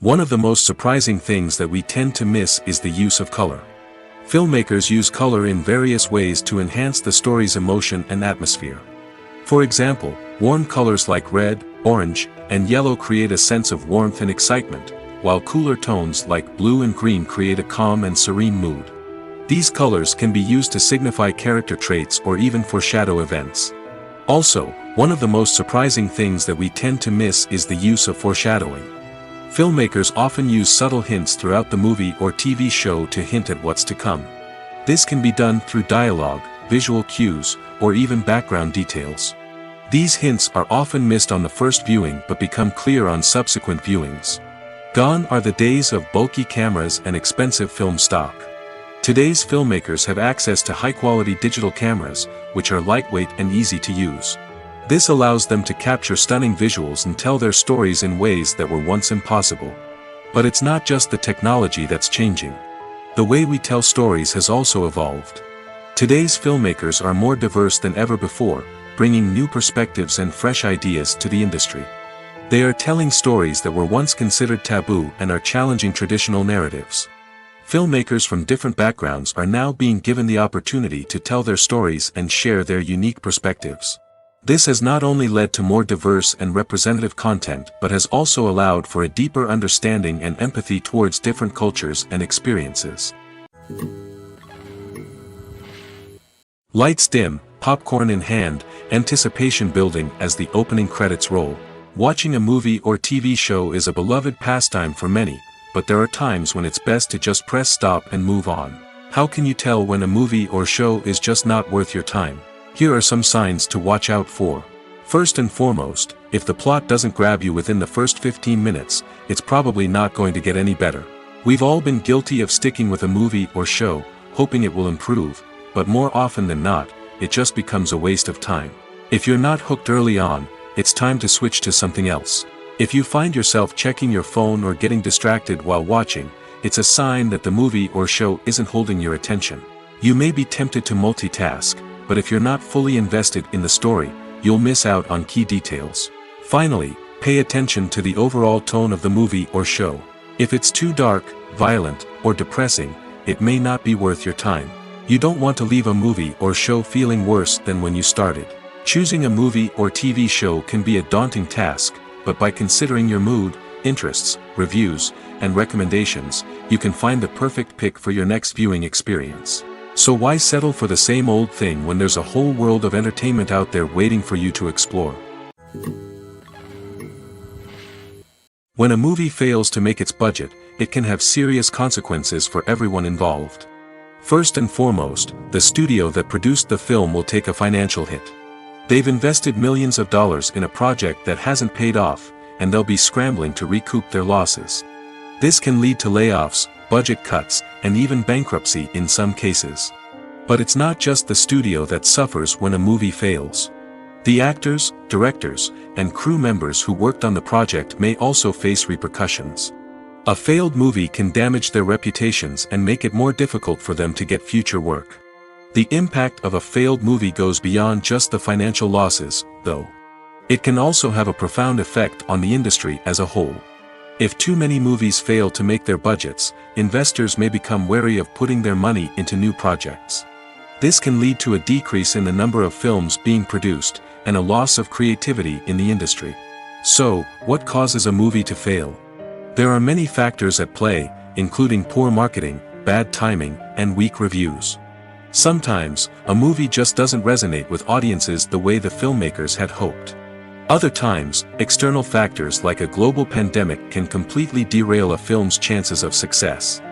One of the most surprising things that we tend to miss is the use of color. Filmmakers use color in various ways to enhance the story's emotion and atmosphere. For example, warm colors like red, orange, and yellow create a sense of warmth and excitement, while cooler tones like blue and green create a calm and serene mood. These colors can be used to signify character traits or even foreshadow events. Also, one of the most surprising things that we tend to miss is the use of foreshadowing. Filmmakers often use subtle hints throughout the movie or TV show to hint at what's to come. This can be done through dialogue, visual cues, or even background details. These hints are often missed on the first viewing but become clear on subsequent viewings. Gone are the days of bulky cameras and expensive film stock. Today's filmmakers have access to high-quality digital cameras, which are lightweight and easy to use. This allows them to capture stunning visuals and tell their stories in ways that were once impossible. But it's not just the technology that's changing. The way we tell stories has also evolved. Today's filmmakers are more diverse than ever before, bringing new perspectives and fresh ideas to the industry. They are telling stories that were once considered taboo and are challenging traditional narratives. Filmmakers from different backgrounds are now being given the opportunity to tell their stories and share their unique perspectives. This has not only led to more diverse and representative content but has also allowed for a deeper understanding and empathy towards different cultures and experiences. Lights dim, popcorn in hand, anticipation building as the opening credits roll. Watching a movie or TV show is a beloved pastime for many, but there are times when it's best to just press stop and move on. How can you tell when a movie or show is just not worth your time? Here are some signs to watch out for. First and foremost, if the plot doesn't grab you within the first 15 minutes, it's probably not going to get any better. We've all been guilty of sticking with a movie or show, hoping it will improve, but more often than not, it just becomes a waste of time. If you're not hooked early on, it's time to switch to something else. If you find yourself checking your phone or getting distracted while watching, it's a sign that the movie or show isn't holding your attention. You may be tempted to multitask, but if you're not fully invested in the story, you'll miss out on key details. Finally, pay attention to the overall tone of the movie or show. If it's too dark, violent, or depressing, it may not be worth your time. You don't want to leave a movie or show feeling worse than when you started. Choosing a movie or TV show can be a daunting task, but by considering your mood, interests, reviews, and recommendations, you can find the perfect pick for your next viewing experience. So why settle for the same old thing when there's a whole world of entertainment out there waiting for you to explore? When a movie fails to make its budget, it can have serious consequences for everyone involved. First and foremost, the studio that produced the film will take a financial hit. They've invested millions of dollars in a project that hasn't paid off, and they'll be scrambling to recoup their losses. This can lead to layoffs, budget cuts, and even bankruptcy in some cases. But it's not just the studio that suffers when a movie fails. The actors, directors, and crew members who worked on the project may also face repercussions. A failed movie can damage their reputations and make it more difficult for them to get future work. The impact of a failed movie goes beyond just the financial losses, though. It can also have a profound effect on the industry as a whole. If too many movies fail to make their budgets, investors may become wary of putting their money into new projects. This can lead to a decrease in the number of films being produced, and a loss of creativity in the industry. So, what causes a movie to fail? There are many factors at play, including poor marketing, bad timing, and weak reviews. Sometimes, a movie just doesn't resonate with audiences the way the filmmakers had hoped. Other times, external factors like a global pandemic can completely derail a film's chances of success.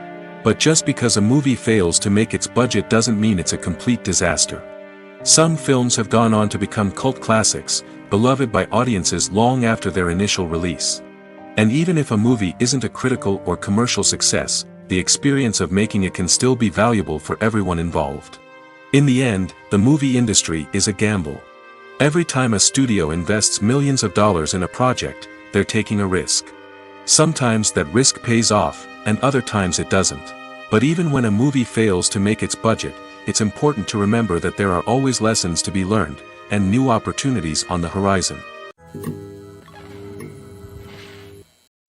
But just because a movie fails to make its budget doesn't mean it's a complete disaster. Some films have gone on to become cult classics, beloved by audiences long after their initial release. And even if a movie isn't a critical or commercial success, the experience of making it can still be valuable for everyone involved. In the end, the movie industry is a gamble. Every time a studio invests millions of dollars in a project, they're taking a risk. Sometimes that risk pays off, and other times it doesn't. But even when a movie fails to make its budget, it's important to remember that there are always lessons to be learned, and new opportunities on the horizon.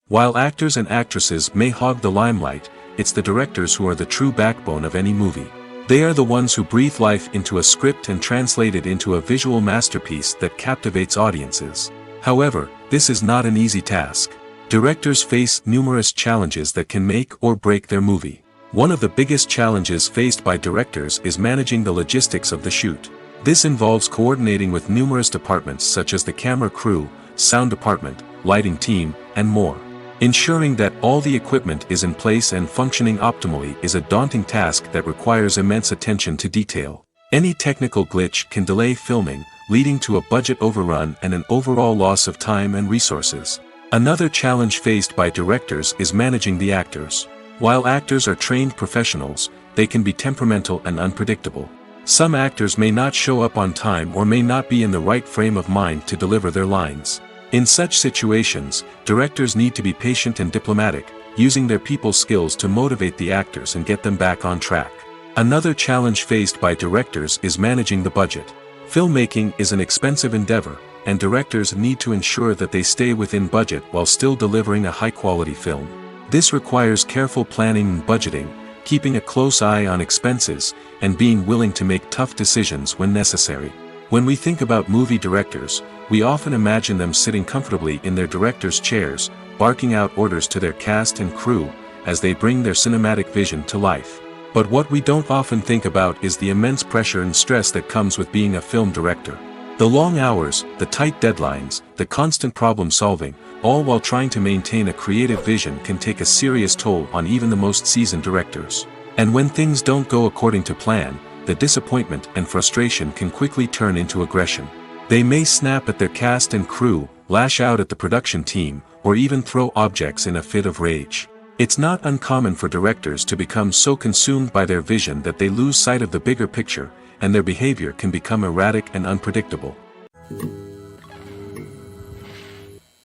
While actors and actresses may hog the limelight, it's the directors who are the true backbone of any movie. They are the ones who breathe life into a script and translate it into a visual masterpiece that captivates audiences. However, this is not an easy task. Directors face numerous challenges that can make or break their movie. One of the biggest challenges faced by directors is managing the logistics of the shoot. This involves coordinating with numerous departments such as the camera crew, sound department, lighting team, and more. Ensuring that all the equipment is in place and functioning optimally is a daunting task that requires immense attention to detail. Any technical glitch can delay filming, leading to a budget overrun and an overall loss of time and resources. Another challenge faced by directors is managing the actors. While actors are trained professionals, they can be temperamental and unpredictable. Some actors may not show up on time or may not be in the right frame of mind to deliver their lines. In such situations, directors need to be patient and diplomatic, using their people skills to motivate the actors and get them back on track. Another challenge faced by directors is managing the budget. Filmmaking is an expensive endeavor, and directors need to ensure that they stay within budget while still delivering a high-quality film. This requires careful planning and budgeting, keeping a close eye on expenses, and being willing to make tough decisions when necessary. When we think about movie directors, we often imagine them sitting comfortably in their director's chairs, barking out orders to their cast and crew, as they bring their cinematic vision to life. But what we don't often think about is the immense pressure and stress that comes with being a film director. The long hours, the tight deadlines, the constant problem solving, all while trying to maintain a creative vision can take a serious toll on even the most seasoned directors. And when things don't go according to plan, the disappointment and frustration can quickly turn into aggression. They may snap at their cast and crew, lash out at the production team, or even throw objects in a fit of rage. It's not uncommon for directors to become so consumed by their vision that they lose sight of the bigger picture, and their behavior can become erratic and unpredictable.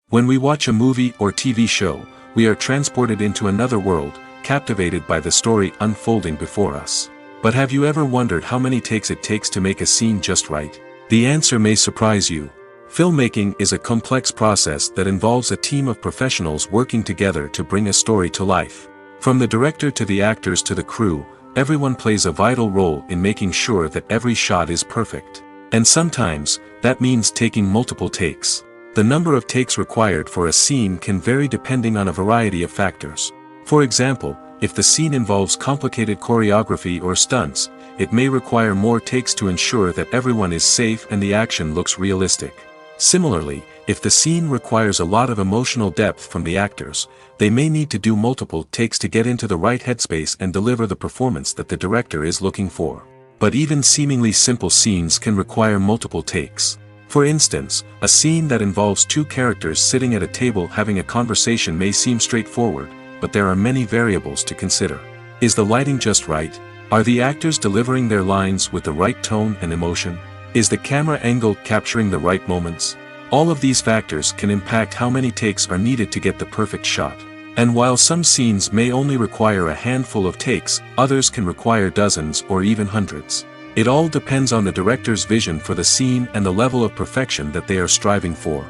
When we watch a movie or TV show, we are transported into another world, captivated by the story unfolding before us. But have you ever wondered how many takes it takes to make a scene just right? The answer may surprise you. Filmmaking is a complex process that involves a team of professionals working together to bring a story to life. From the director to the actors to the crew, everyone plays a vital role in making sure that every shot is perfect. And sometimes, that means taking multiple takes. The number of takes required for a scene can vary depending on a variety of factors. For example, if the scene involves complicated choreography or stunts, it may require more takes to ensure that everyone is safe and the action looks realistic. Similarly, if the scene requires a lot of emotional depth from the actors, they may need to do multiple takes to get into the right headspace and deliver the performance that the director is looking for. But even seemingly simple scenes can require multiple takes. For instance, a scene that involves two characters sitting at a table having a conversation may seem straightforward, but there are many variables to consider. Is the lighting just right? Are the actors delivering their lines with the right tone and emotion? Is the camera angle capturing the right moments? All of these factors can impact how many takes are needed to get the perfect shot. And while some scenes may only require a handful of takes, others can require dozens or even hundreds. It all depends on the director's vision for the scene and the level of perfection that they are striving for.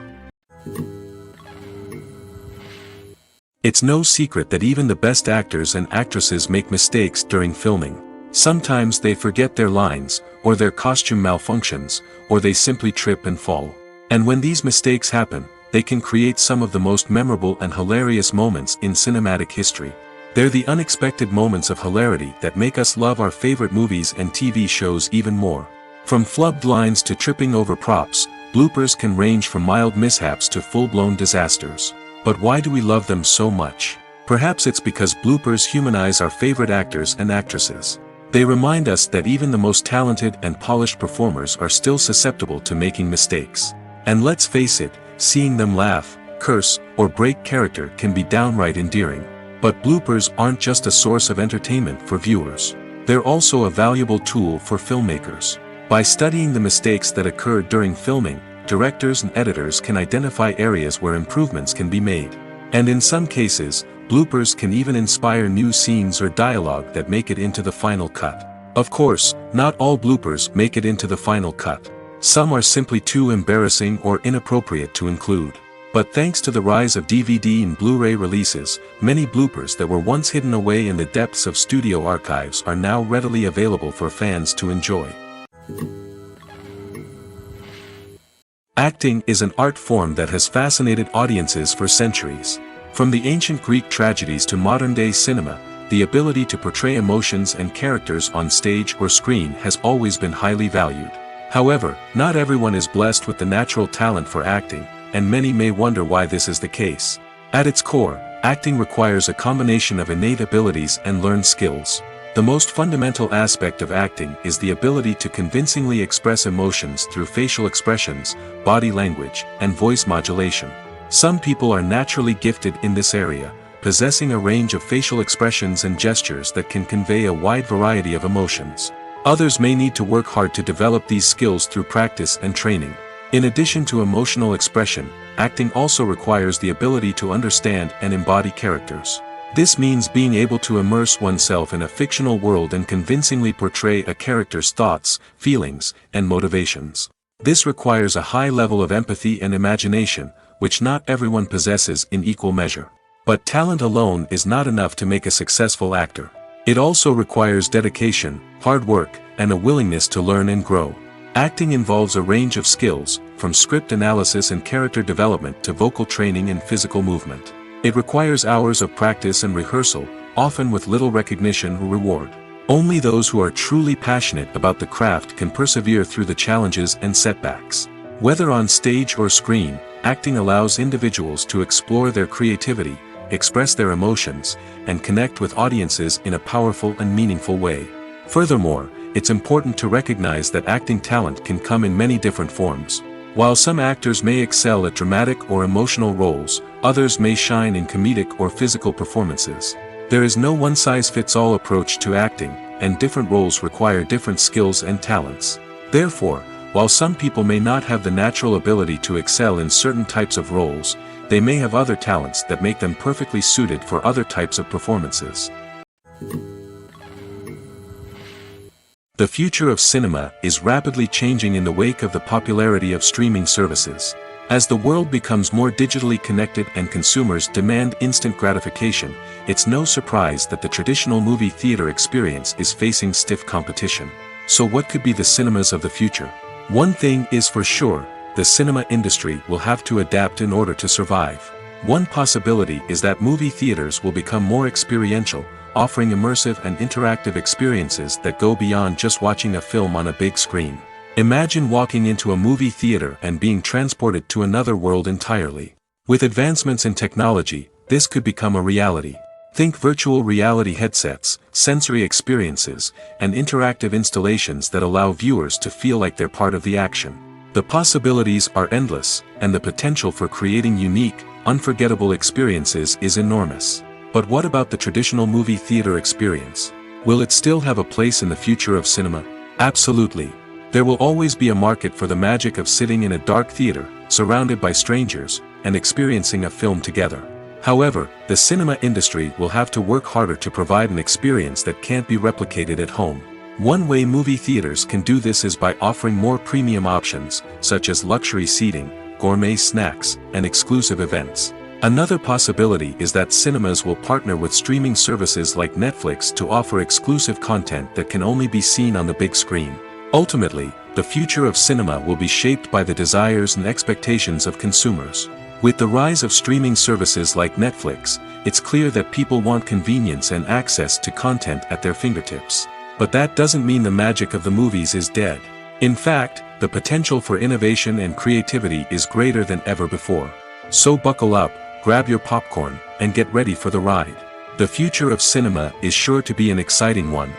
It's no secret that even the best actors and actresses make mistakes during filming. Sometimes they forget their lines, or their costume malfunctions, or they simply trip and fall. And when these mistakes happen, they can create some of the most memorable and hilarious moments in cinematic history. They're the unexpected moments of hilarity that make us love our favorite movies and TV shows even more. From flubbed lines to tripping over props, bloopers can range from mild mishaps to full-blown disasters. But why do we love them so much? Perhaps it's because bloopers humanize our favorite actors and actresses. They remind us that even the most talented and polished performers are still susceptible to making mistakes. And let's face it, seeing them laugh, curse, or break character can be downright endearing. But bloopers aren't just a source of entertainment for viewers. They're also a valuable tool for filmmakers. By studying the mistakes that occurred during filming, directors and editors can identify areas where improvements can be made. And in some cases, bloopers can even inspire new scenes or dialogue that make it into the final cut. Of course, not all bloopers make it into the final cut. Some are simply too embarrassing or inappropriate to include. But thanks to the rise of DVD and Blu-ray releases, many bloopers that were once hidden away in the depths of studio archives are now readily available for fans to enjoy. Acting is an art form that has fascinated audiences for centuries. From the ancient Greek tragedies to modern-day cinema, the ability to portray emotions and characters on stage or screen has always been highly valued. However, not everyone is blessed with the natural talent for acting, and many may wonder why this is the case. At its core, acting requires a combination of innate abilities and learned skills. The most fundamental aspect of acting is the ability to convincingly express emotions through facial expressions, body language, and voice modulation. Some people are naturally gifted in this area, possessing a range of facial expressions and gestures that can convey a wide variety of emotions. Others may need to work hard to develop these skills through practice and training. In addition to emotional expression, acting also requires the ability to understand and embody characters. This means being able to immerse oneself in a fictional world and convincingly portray a character's thoughts, feelings, and motivations. This requires a high level of empathy and imagination, which not everyone possesses in equal measure. But talent alone is not enough to make a successful actor. It also requires dedication, hard work, and a willingness to learn and grow. Acting involves a range of skills, from script analysis and character development to vocal training and physical movement. It requires hours of practice and rehearsal, often with little recognition or reward. Only those who are truly passionate about the craft can persevere through the challenges and setbacks. Whether on stage or screen, acting allows individuals to explore their creativity, express their emotions, and connect with audiences in a powerful and meaningful way. Furthermore, it's important to recognize that acting talent can come in many different forms. While some actors may excel at dramatic or emotional roles, others may shine in comedic or physical performances. There is no one-size-fits-all approach to acting, and different roles require different skills and talents. Therefore, while some people may not have the natural ability to excel in certain types of roles, they may have other talents that make them perfectly suited for other types of performances. The future of cinema is rapidly changing in the wake of the popularity of streaming services. As the world becomes more digitally connected and consumers demand instant gratification, it's no surprise that the traditional movie theater experience is facing stiff competition. So what could be the cinemas of the future? One thing is for sure, the cinema industry will have to adapt in order to survive. One possibility is that movie theaters will become more experiential, offering immersive and interactive experiences that go beyond just watching a film on a big screen. Imagine walking into a movie theater and being transported to another world entirely. With advancements in technology, this could become a reality. Think virtual reality headsets, sensory experiences, and interactive installations that allow viewers to feel like they're part of the action. The possibilities are endless, and the potential for creating unique, unforgettable experiences is enormous. But what about the traditional movie theater experience? Will it still have a place in the future of cinema? Absolutely. There will always be a market for the magic of sitting in a dark theater, surrounded by strangers, and experiencing a film together. However, the cinema industry will have to work harder to provide an experience that can't be replicated at home. One way movie theaters can do this is by offering more premium options, such as luxury seating, gourmet snacks, and exclusive events. Another possibility is that cinemas will partner with streaming services like Netflix to offer exclusive content that can only be seen on the big screen. Ultimately, the future of cinema will be shaped by the desires and expectations of consumers. With the rise of streaming services like Netflix, it's clear that people want convenience and access to content at their fingertips. But that doesn't mean the magic of the movies is dead. In fact, the potential for innovation and creativity is greater than ever before. So buckle up, grab your popcorn, and get ready for the ride. The future of cinema is sure to be an exciting one.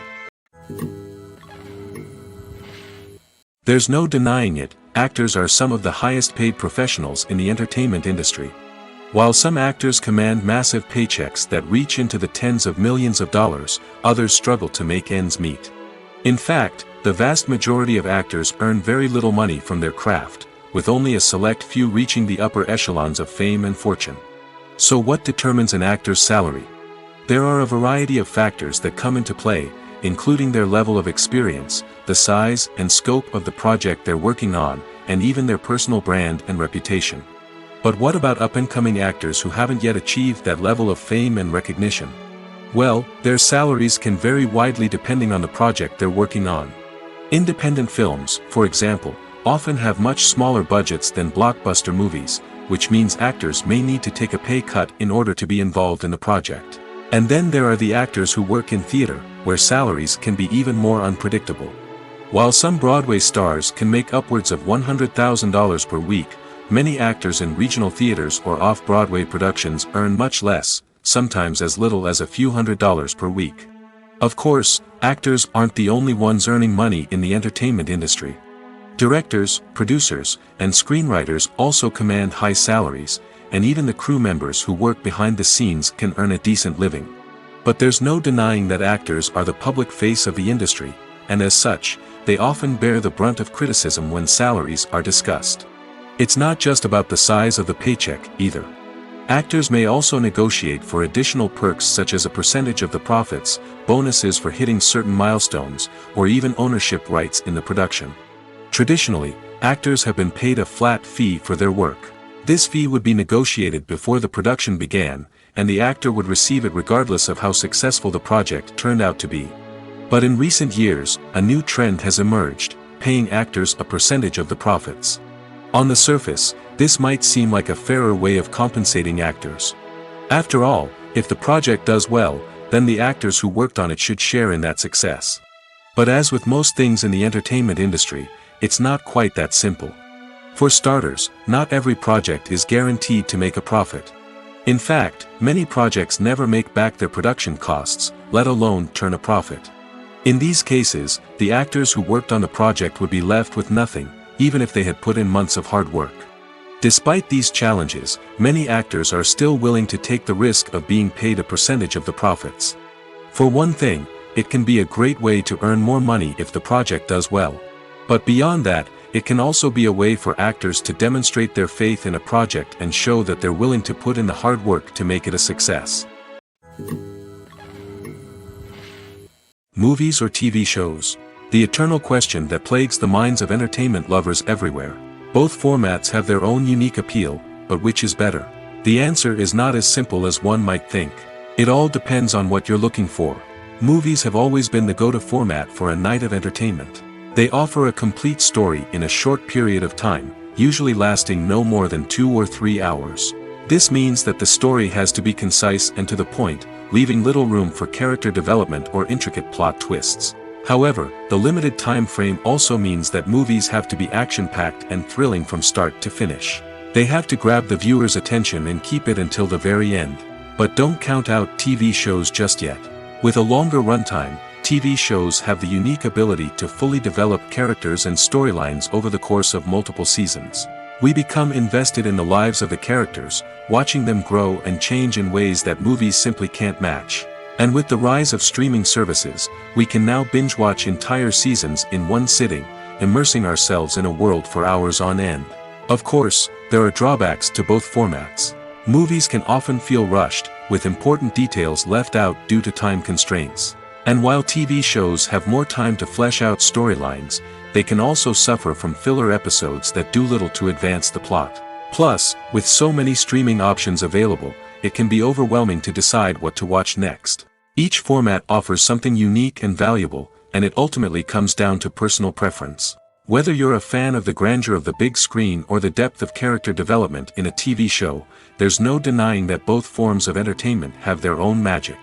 There's no denying it, actors are some of the highest paid professionals in the entertainment industry. While some actors command massive paychecks that reach into the tens of millions of dollars, others struggle to make ends meet. In fact, the vast majority of actors earn very little money from their craft, with only a select few reaching the upper echelons of fame and fortune. So what determines an actor's salary? There are a variety of factors that come into play, including their level of experience, the size and scope of the project they're working on, and even their personal brand and reputation. But what about up-and-coming actors who haven't yet achieved that level of fame and recognition? Well, their salaries can vary widely depending on the project they're working on. Independent films, for example, often have much smaller budgets than blockbuster movies, which means actors may need to take a pay cut in order to be involved in the project. And then there are the actors who work in theater, where salaries can be even more unpredictable. While some Broadway stars can make upwards of $100,000 per week, many actors in regional theaters or off-Broadway productions earn much less, sometimes as little as a few $100s per week. Of course, actors aren't the only ones earning money in the entertainment industry. Directors, producers, and screenwriters also command high salaries, and even the crew members who work behind the scenes can earn a decent living. But there's no denying that actors are the public face of the industry, and as such, they often bear the brunt of criticism when salaries are discussed. It's not just about the size of the paycheck, either. Actors may also negotiate for additional perks such as a percentage of the profits, bonuses for hitting certain milestones, or even ownership rights in the production. Traditionally, actors have been paid a flat fee for their work. This fee would be negotiated before the production began, and the actor would receive it regardless of how successful the project turned out to be. But in recent years, a new trend has emerged, paying actors a percentage of the profits. On the surface, this might seem like a fairer way of compensating actors. After all, if the project does well, then the actors who worked on it should share in that success. But as with most things in the entertainment industry, it's not quite that simple. For starters, not every project is guaranteed to make a profit. In fact, many projects never make back their production costs, let alone turn a profit. In these cases, the actors who worked on the project would be left with nothing, even if they had put in months of hard work. Despite these challenges, many actors are still willing to take the risk of being paid a percentage of the profits. For one thing, it can be a great way to earn more money if the project does well. But beyond that, it can also be a way for actors to demonstrate their faith in a project and show that they're willing to put in the hard work to make it a success. Movies or TV shows? The eternal question that plagues the minds of entertainment lovers everywhere. Both formats have their own unique appeal, but which is better? The answer is not as simple as one might think. It all depends on what you're looking for. Movies have always been the go-to format for a night of entertainment. They offer a complete story in a short period of time, usually lasting no more than 2 or 3 hours. This means that the story has to be concise and to the point, leaving little room for character development or intricate plot twists. However, the limited time frame also means that movies have to be action-packed and thrilling from start to finish. They have to grab the viewer's attention and keep it until the very end. But don't count out TV shows just yet. With a longer runtime, TV shows have the unique ability to fully develop characters and storylines over the course of multiple seasons. We become invested in the lives of the characters, watching them grow and change in ways that movies simply can't match. And with the rise of streaming services, we can now binge-watch entire seasons in one sitting, immersing ourselves in a world for hours on end. Of course, there are drawbacks to both formats. Movies can often feel rushed, with important details left out due to time constraints. And while TV shows have more time to flesh out storylines, they can also suffer from filler episodes that do little to advance the plot. Plus, with so many streaming options available, it can be overwhelming to decide what to watch next. Each format offers something unique and valuable, and it ultimately comes down to personal preference. Whether you're a fan of the grandeur of the big screen or the depth of character development in a TV show, there's no denying that both forms of entertainment have their own magic.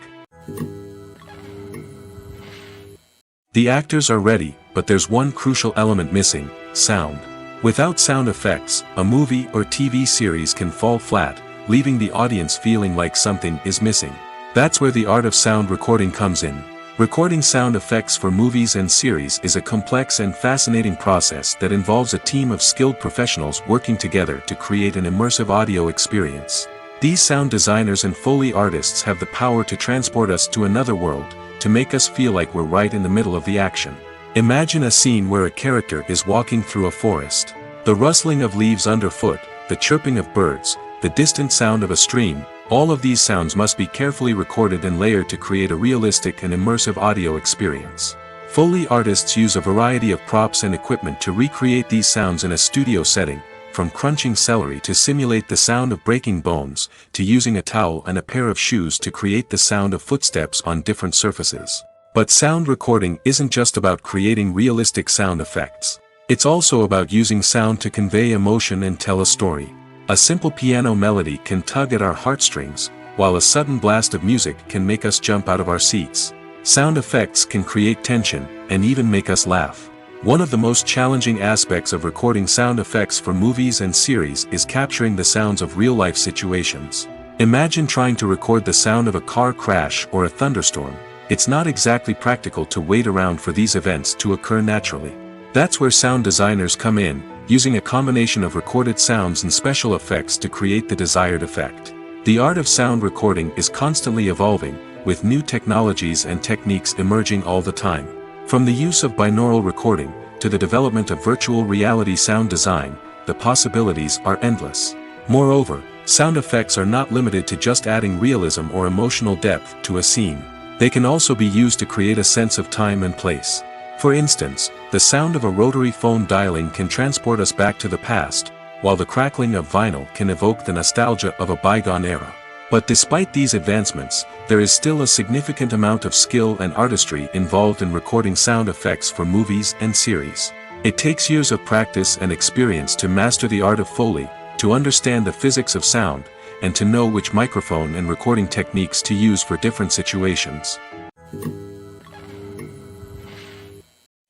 The actors are ready, but there's one crucial element missing: sound. Without sound effects, a movie or TV series can fall flat, leaving the audience feeling like something is missing. That's where the art of sound recording comes in. Recording sound effects for movies and series is a complex and fascinating process that involves a team of skilled professionals working together to create an immersive audio experience. These sound designers and Foley artists have the power to transport us to another world, to make us feel like we're right in the middle of the action. Imagine a scene where a character is walking through a forest. The rustling of leaves underfoot, the chirping of birds, the distant sound of a stream, all of these sounds must be carefully recorded and layered to create a realistic and immersive audio experience. Foley artists use a variety of props and equipment to recreate these sounds in a studio setting, from crunching celery to simulate the sound of breaking bones, to using a towel and a pair of shoes to create the sound of footsteps on different surfaces. But sound recording isn't just about creating realistic sound effects. It's also about using sound to convey emotion and tell a story. A simple piano melody can tug at our heartstrings, while a sudden blast of music can make us jump out of our seats. Sound effects can create tension, and even make us laugh. One of the most challenging aspects of recording sound effects for movies and series is capturing the sounds of real-life situations. Imagine trying to record the sound of a car crash or a thunderstorm. It's not exactly practical to wait around for these events to occur naturally. That's where sound designers come in, using a combination of recorded sounds and special effects to create the desired effect. The art of sound recording is constantly evolving, with new technologies and techniques emerging all the time. From the use of binaural recording, to the development of virtual reality sound design, the possibilities are endless. Moreover, sound effects are not limited to just adding realism or emotional depth to a scene. They can also be used to create a sense of time and place. For instance, the sound of a rotary phone dialing can transport us back to the past, while the crackling of vinyl can evoke the nostalgia of a bygone era. But despite these advancements, there is still a significant amount of skill and artistry involved in recording sound effects for movies and series. It takes years of practice and experience to master the art of Foley, to understand the physics of sound, and to know which microphone and recording techniques to use for different situations.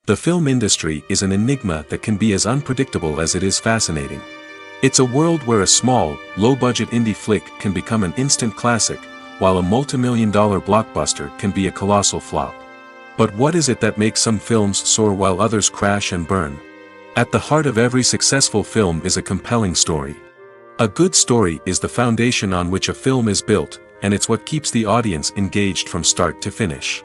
The film industry is an enigma that can be as unpredictable as it is fascinating. It's a world where a small, low-budget indie flick can become an instant classic, while a multi-million-dollar blockbuster can be a colossal flop. But what is it that makes some films soar while others crash and burn? At the heart of every successful film is a compelling story. A good story is the foundation on which a film is built, and it's what keeps the audience engaged from start to finish.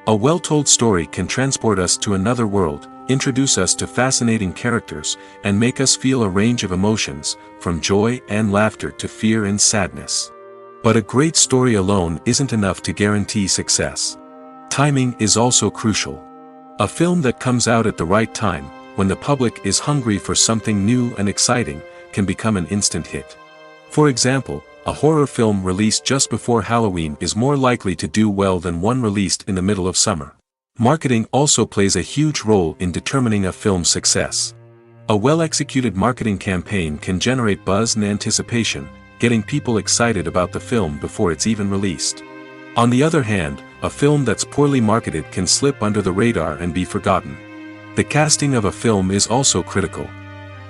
A well-told story can transport us to another world, introduce us to fascinating characters, and make us feel a range of emotions, from joy and laughter to fear and sadness. But a great story alone isn't enough to guarantee success. Timing is also crucial. A film that comes out at the right time, when the public is hungry for something new and exciting, can become an instant hit. For example, a horror film released just before Halloween is more likely to do well than one released in the middle of summer. Marketing also plays a huge role in determining a film's success. A well-executed marketing campaign can generate buzz and anticipation, getting people excited about the film before it's even released. On the other hand, a film that's poorly marketed can slip under the radar and be forgotten. The casting of a film is also critical.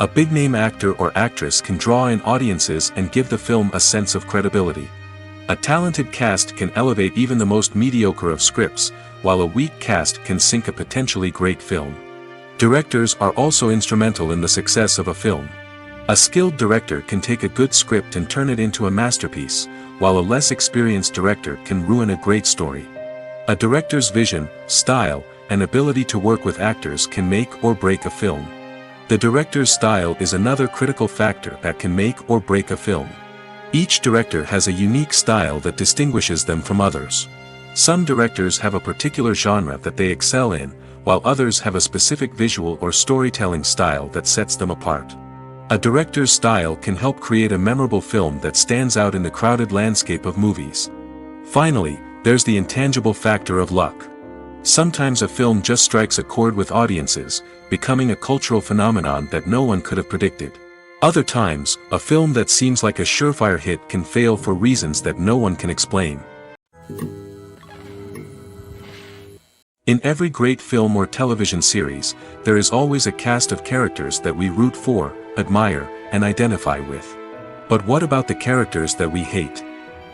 A big-name actor or actress can draw in audiences and give the film a sense of credibility. A talented cast can elevate even the most mediocre of scripts, while a weak cast can sink a potentially great film. Directors are also instrumental in the success of a film. A skilled director can take a good script and turn it into a masterpiece, while a less experienced director can ruin a great story. A director's vision, style, and ability to work with actors can make or break a film. The director's style is another critical factor that can make or break a film. Each director has a unique style that distinguishes them from others. Some directors have a particular genre that they excel in, while others have a specific visual or storytelling style that sets them apart. A director's style can help create a memorable film that stands out in the crowded landscape of movies. Finally, there's the intangible factor of luck. Sometimes a film just strikes a chord with audiences, becoming a cultural phenomenon that no one could have predicted. Other times, a film that seems like a surefire hit can fail for reasons that no one can explain. In every great film or television series, there is always a cast of characters that we root for, admire, and identify with. But what about the characters that we hate?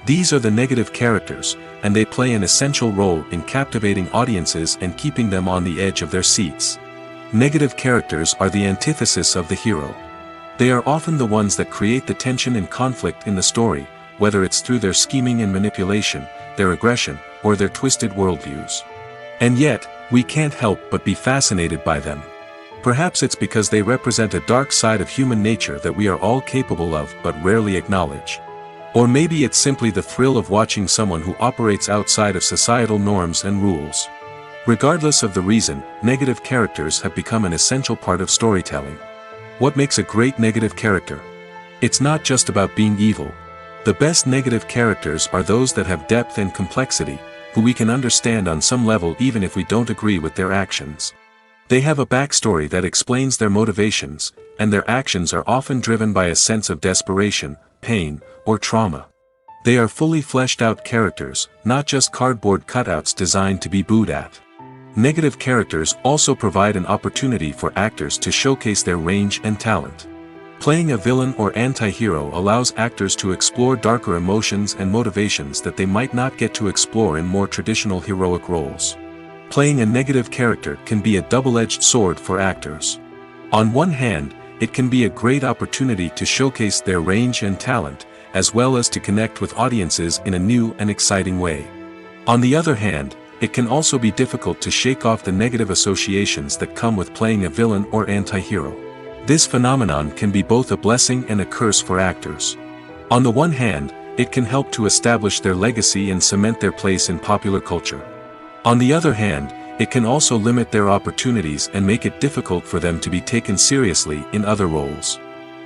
These are the negative characters, and they play an essential role in captivating audiences and keeping them on the edge of their seats. Negative characters are the antithesis of the hero. They are often the ones that create the tension and conflict in the story, whether it's through their scheming and manipulation, their aggression, or their twisted worldviews. And yet, we can't help but be fascinated by them. Perhaps it's because they represent a dark side of human nature that we are all capable of but rarely acknowledge. Or maybe it's simply the thrill of watching someone who operates outside of societal norms and rules. Regardless of the reason, negative characters have become an essential part of storytelling. What makes a great negative character? It's not just about being evil. The best negative characters are those that have depth and complexity, who we can understand on some level even if we don't agree with their actions. They have a backstory that explains their motivations, and their actions are often driven by a sense of desperation, pain, or trauma. They are fully fleshed out characters, not just cardboard cutouts designed to be booed at. Negative characters also provide an opportunity for actors to showcase their range and talent. Playing a villain or anti-hero allows actors to explore darker emotions and motivations that they might not get to explore in more traditional heroic roles. Playing a negative character can be a double-edged sword for actors. On one hand, it can be a great opportunity to showcase their range and talent, as well as to connect with audiences in a new and exciting way. On the other hand, it can also be difficult to shake off the negative associations that come with playing a villain or anti-hero. This phenomenon can be both a blessing and a curse for actors. On the one hand, it can help to establish their legacy and cement their place in popular culture. On the other hand, it can also limit their opportunities and make it difficult for them to be taken seriously in other roles.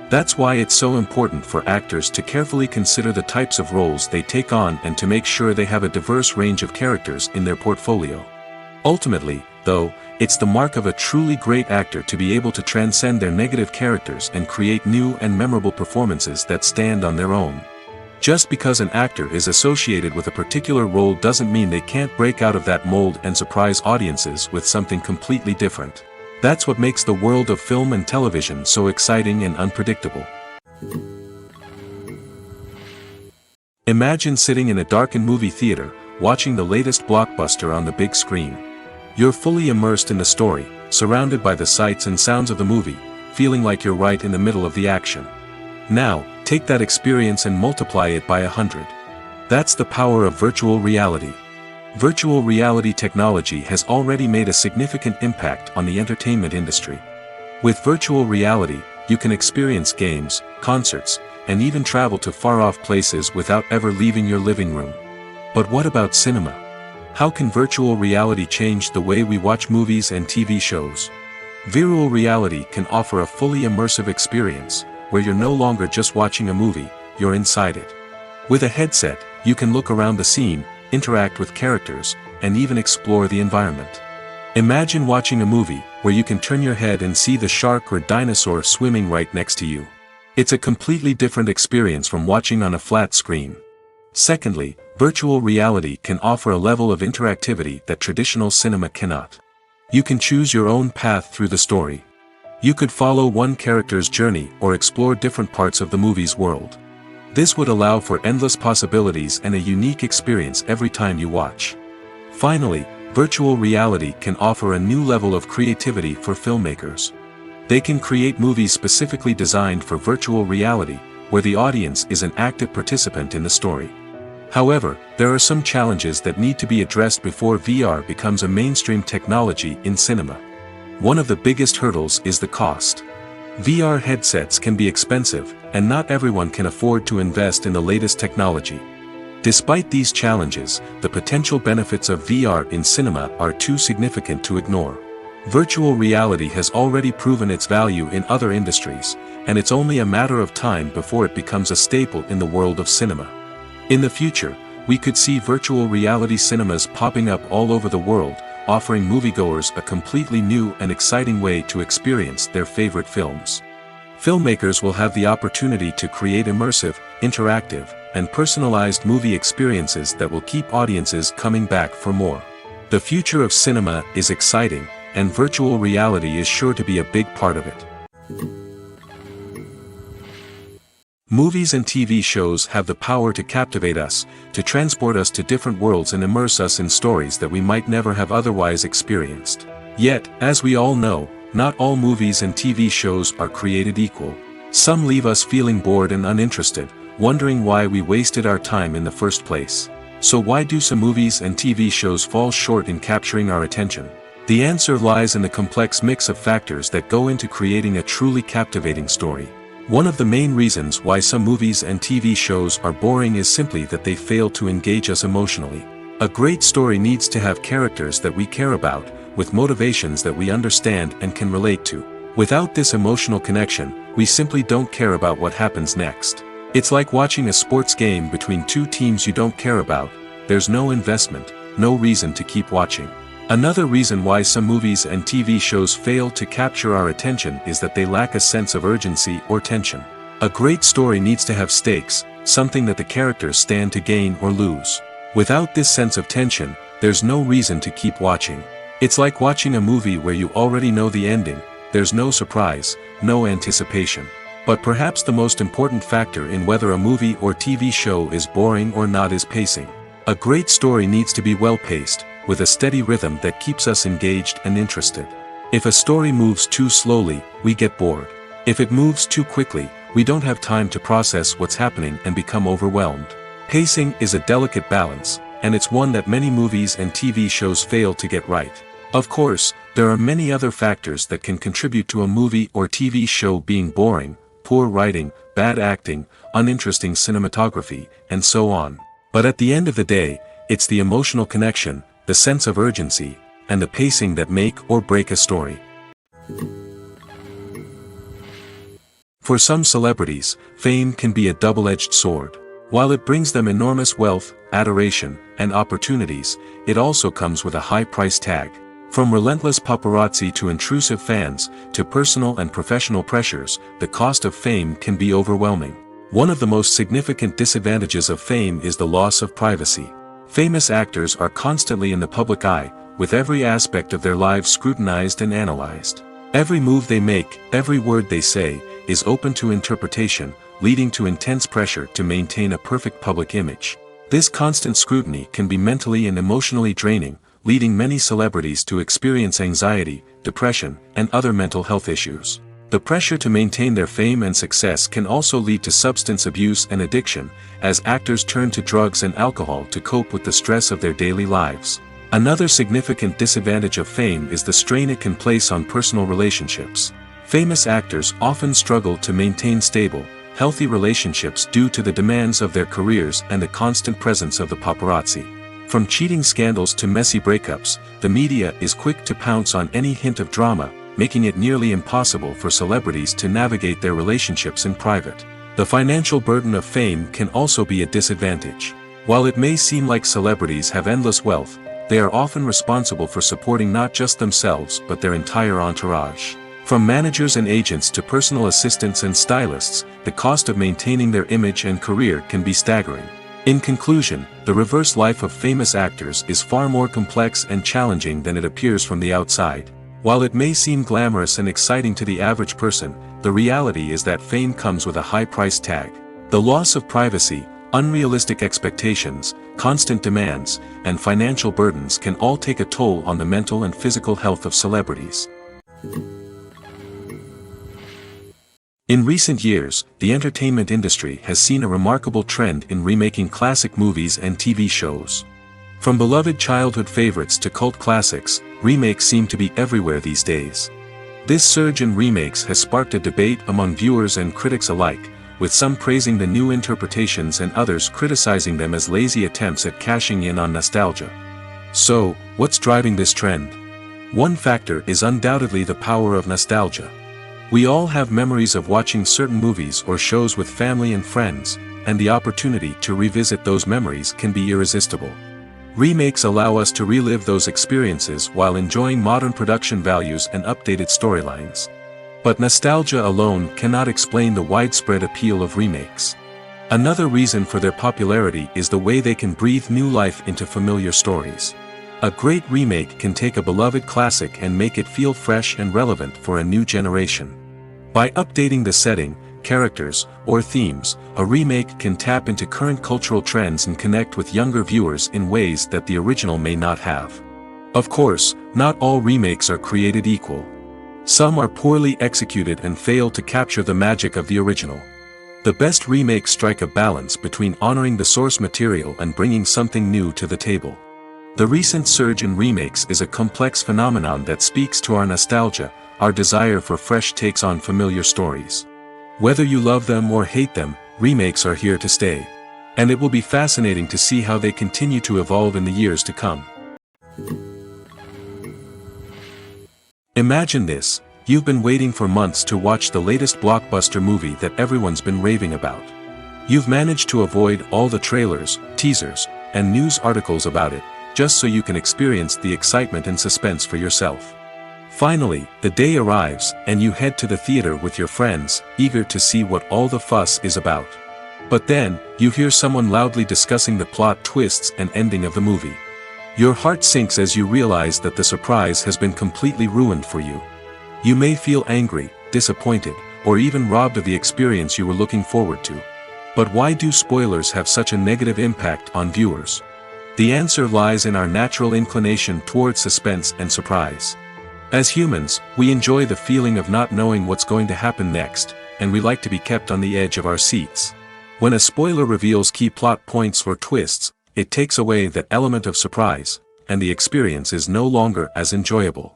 That's why it's so important for actors to carefully consider the types of roles they take on and to make sure they have a diverse range of characters in their portfolio. Ultimately, though, it's the mark of a truly great actor to be able to transcend their negative characters and create new and memorable performances that stand on their own. Just because an actor is associated with a particular role doesn't mean they can't break out of that mold and surprise audiences with something completely different. That's what makes the world of film and television so exciting and unpredictable. Imagine sitting in a darkened movie theater, watching the latest blockbuster on the big screen. You're fully immersed in the story, surrounded by the sights and sounds of the movie, feeling like you're right in the middle of the action. Now, take that experience and multiply it by 100. That's the power of virtual reality. Virtual reality technology has already made a significant impact on the entertainment industry. With virtual reality, you can experience games, concerts, and even travel to far-off places without ever leaving your living room. But what about cinema? How can virtual reality change the way we watch movies and TV shows? Virtual reality can offer a fully immersive experience, where you're no longer just watching a movie, you're inside it. With a headset, you can look around the scene, interact with characters, and even explore the environment. Imagine watching a movie where you can turn your head and see the shark or dinosaur swimming right next to you. It's a completely different experience from watching on a flat screen. Secondly, virtual reality can offer a level of interactivity that traditional cinema cannot. You can choose your own path through the story. You could follow one character's journey or explore different parts of the movie's world. This would allow for endless possibilities and a unique experience every time you watch. Finally, virtual reality can offer a new level of creativity for filmmakers. They can create movies specifically designed for virtual reality, where the audience is an active participant in the story. However, there are some challenges that need to be addressed before VR becomes a mainstream technology in cinema. One of the biggest hurdles is the cost. VR headsets can be expensive, and not everyone can afford to invest in the latest technology. Despite these challenges, the potential benefits of VR in cinema are too significant to ignore. Virtual reality has already proven its value in other industries, and it's only a matter of time before it becomes a staple in the world of cinema. In the future, we could see virtual reality cinemas popping up all over the world, offering moviegoers a completely new and exciting way to experience their favorite films. Filmmakers will have the opportunity to create immersive, interactive, and personalized movie experiences that will keep audiences coming back for more. The future of cinema is exciting, and virtual reality is sure to be a big part of it. Movies and TV shows have the power to captivate us, to transport us to different worlds and immerse us in stories that we might never have otherwise experienced. Yet, as we all know, not all movies and TV shows are created equal. Some leave us feeling bored and uninterested, wondering why we wasted our time in the first place. So why do some movies and TV shows fall short in capturing our attention? The answer lies in the complex mix of factors that go into creating a truly captivating story. One of the main reasons why some movies and TV shows are boring is simply that they fail to engage us emotionally. A great story needs to have characters that we care about, with motivations that we understand and can relate to. Without this emotional connection, we simply don't care about what happens next. It's like watching a sports game between two teams you don't care about. There's no investment, no reason to keep watching. Another reason why some movies and TV shows fail to capture our attention is that they lack a sense of urgency or tension. A great story needs to have stakes, something that the characters stand to gain or lose. Without this sense of tension, there's no reason to keep watching. It's like watching a movie where you already know the ending. There's no surprise, no anticipation. But perhaps the most important factor in whether a movie or TV show is boring or not is pacing. A great story needs to be well-paced, with a steady rhythm that keeps us engaged and interested. If a story moves too slowly, we get bored. If it moves too quickly, we don't have time to process what's happening and become overwhelmed. Pacing is a delicate balance, and it's one that many movies and TV shows fail to get right. Of course, there are many other factors that can contribute to a movie or TV show being boring: poor writing, bad acting, uninteresting cinematography, and so on. But at the end of the day, it's the emotional connection, the sense of urgency, and the pacing that make or break a story. For some celebrities, fame can be a double-edged sword. While it brings them enormous wealth, adoration, and opportunities, it also comes with a high price tag. From relentless paparazzi to intrusive fans, to personal and professional pressures, the cost of fame can be overwhelming. One of the most significant disadvantages of fame is the loss of privacy. Famous actors are constantly in the public eye, with every aspect of their lives scrutinized and analyzed. Every move they make, every word they say, is open to interpretation, leading to intense pressure to maintain a perfect public image. This constant scrutiny can be mentally and emotionally draining, leading many celebrities to experience anxiety, depression, and other mental health issues. The pressure to maintain their fame and success can also lead to substance abuse and addiction, as actors turn to drugs and alcohol to cope with the stress of their daily lives. Another significant disadvantage of fame is the strain it can place on personal relationships. Famous actors often struggle to maintain stable, healthy relationships due to the demands of their careers and the constant presence of the paparazzi. From cheating scandals to messy breakups, the media is quick to pounce on any hint of drama, making it nearly impossible for celebrities to navigate their relationships in private. The financial burden of fame can also be a disadvantage. While it may seem like celebrities have endless wealth, they are often responsible for supporting not just themselves but their entire entourage. From managers and agents to personal assistants and stylists, the cost of maintaining their image and career can be staggering. In conclusion, the reverse life of famous actors is far more complex and challenging than it appears from the outside. While it may seem glamorous and exciting to the average person, the reality is that fame comes with a high price tag. The loss of privacy, unrealistic expectations, constant demands, and financial burdens can all take a toll on the mental and physical health of celebrities. In recent years, the entertainment industry has seen a remarkable trend in remaking classic movies and TV shows. From beloved childhood favorites to cult classics, remakes seem to be everywhere these days. This surge in remakes has sparked a debate among viewers and critics alike, with some praising the new interpretations and others criticizing them as lazy attempts at cashing in on nostalgia. So, what's driving this trend? One factor is undoubtedly the power of nostalgia. We all have memories of watching certain movies or shows with family and friends, and the opportunity to revisit those memories can be irresistible. Remakes allow us to relive those experiences while enjoying modern production values and updated storylines. But nostalgia alone cannot explain the widespread appeal of remakes. Another reason for their popularity is the way they can breathe new life into familiar stories. A great remake can take a beloved classic and make it feel fresh and relevant for a new generation. By updating the setting, characters, or themes, a remake can tap into current cultural trends and connect with younger viewers in ways that the original may not have. Of course, not all remakes are created equal. Some are poorly executed and fail to capture the magic of the original. The best remakes strike a balance between honoring the source material and bringing something new to the table. The recent surge in remakes is a complex phenomenon that speaks to our nostalgia, our desire for fresh takes on familiar stories. Whether you love them or hate them, remakes are here to stay. And it will be fascinating to see how they continue to evolve in the years to come. Imagine this: you've been waiting for months to watch the latest blockbuster movie that everyone's been raving about. You've managed to avoid all the trailers, teasers, and news articles about it, just so you can experience the excitement and suspense for yourself. Finally, the day arrives, and you head to the theater with your friends, eager to see what all the fuss is about. But then, you hear someone loudly discussing the plot twists and ending of the movie. Your heart sinks as you realize that the surprise has been completely ruined for you. You may feel angry, disappointed, or even robbed of the experience you were looking forward to. But why do spoilers have such a negative impact on viewers? The answer lies in our natural inclination toward suspense and surprise. As humans, we enjoy the feeling of not knowing what's going to happen next, and we like to be kept on the edge of our seats. When a spoiler reveals key plot points or twists, it takes away that element of surprise, and the experience is no longer as enjoyable.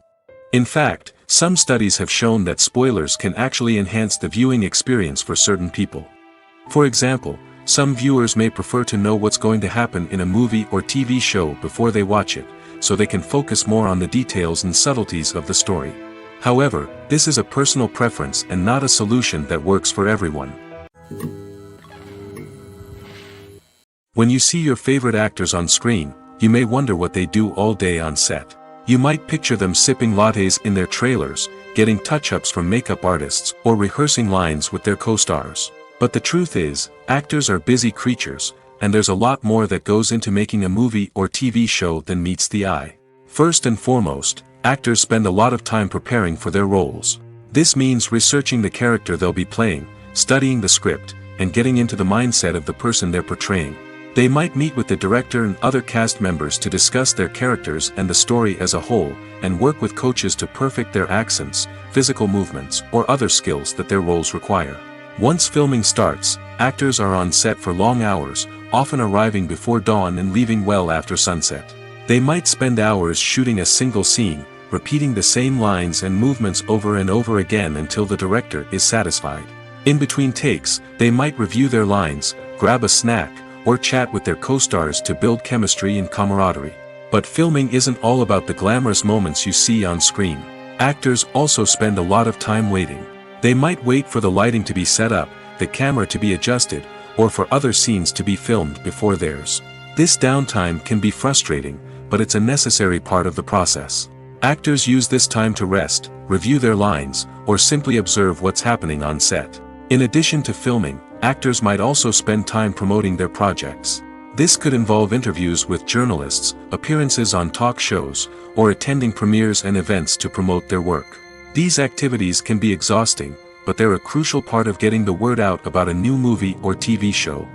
In fact, some studies have shown that spoilers can actually enhance the viewing experience for certain people. For example, some viewers may prefer to know what's going to happen in a movie or TV show before they watch it, so they can focus more on the details and subtleties of the story. However, this is a personal preference and not a solution that works for everyone. When you see your favorite actors on screen, you may wonder what they do all day on set. You might picture them sipping lattes in their trailers, getting touch-ups from makeup artists, or rehearsing lines with their co-stars. But the truth is, actors are busy creatures, and there's a lot more that goes into making a movie or TV show than meets the eye. First and foremost, actors spend a lot of time preparing for their roles. This means researching the character they'll be playing, studying the script, and getting into the mindset of the person they're portraying. They might meet with the director and other cast members to discuss their characters and the story as a whole, and work with coaches to perfect their accents, physical movements, or other skills that their roles require. Once filming starts, actors are on set for long hours, often arriving before dawn and leaving well after sunset. They might spend hours shooting a single scene, repeating the same lines and movements over and over again until the director is satisfied. In between takes, they might review their lines, grab a snack, or chat with their co-stars to build chemistry and camaraderie. But filming isn't all about the glamorous moments you see on screen. Actors also spend a lot of time waiting. They might wait for the lighting to be set up, the camera to be adjusted, or for other scenes to be filmed before theirs. This downtime can be frustrating, but it's a necessary part of the process. Actors use this time to rest, review their lines, or simply observe what's happening on set. In addition to filming, actors might also spend time promoting their projects. This could involve interviews with journalists, appearances on talk shows, or attending premieres and events to promote their work. These activities can be exhausting, but they're a crucial part of getting the word out about a new movie or TV show.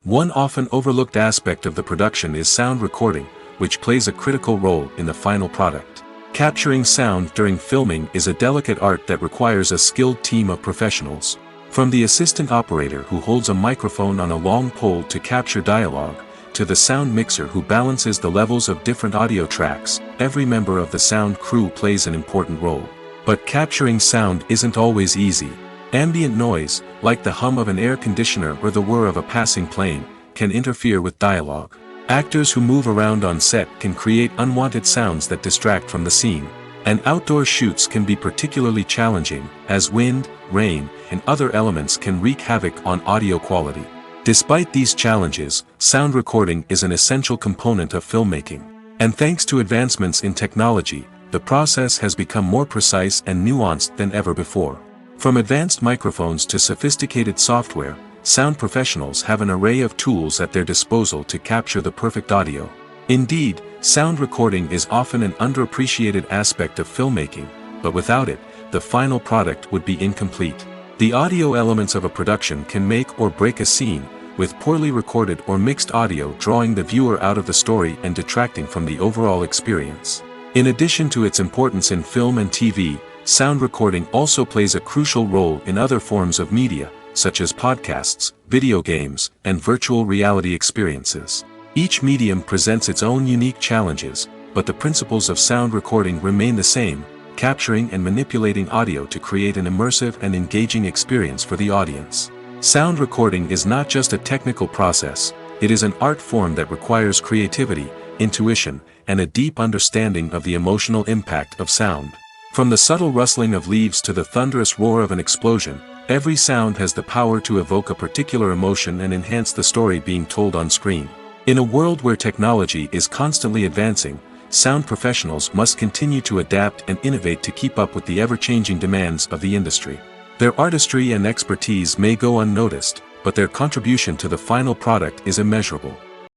One often overlooked aspect of the production is sound recording, which plays a critical role in the final product. Capturing sound during filming is a delicate art that requires a skilled team of professionals. From the assistant operator who holds a microphone on a long pole to capture dialogue, to the sound mixer who balances the levels of different audio tracks, every member of the sound crew plays an important role. But capturing sound isn't always easy. Ambient noise, like the hum of an air conditioner or the whir of a passing plane, can interfere with dialogue. Actors who move around on set can create unwanted sounds that distract from the scene. And outdoor shoots can be particularly challenging, as wind, rain, and other elements can wreak havoc on audio quality. Despite these challenges, sound recording is an essential component of filmmaking. And thanks to advancements in technology, the process has become more precise and nuanced than ever before. From advanced microphones to sophisticated software, sound professionals have an array of tools at their disposal to capture the perfect audio. Indeed, sound recording is often an underappreciated aspect of filmmaking, but without it, the final product would be incomplete. The audio elements of a production can make or break a scene, with poorly recorded or mixed audio drawing the viewer out of the story and detracting from the overall experience. In addition to its importance in film and TV, sound recording also plays a crucial role in other forms of media, such as podcasts, video games, and virtual reality experiences. Each medium presents its own unique challenges, but the principles of sound recording remain the same, capturing and manipulating audio to create an immersive and engaging experience for the audience. Sound recording is not just a technical process, it is an art form that requires creativity, intuition, and a deep understanding of the emotional impact of sound. From the subtle rustling of leaves to the thunderous roar of an explosion, every sound has the power to evoke a particular emotion and enhance the story being told on screen. In a world where technology is constantly advancing, sound professionals must continue to adapt and innovate to keep up with the ever-changing demands of the industry. Their artistry and expertise may go unnoticed, but their contribution to the final product is immeasurable.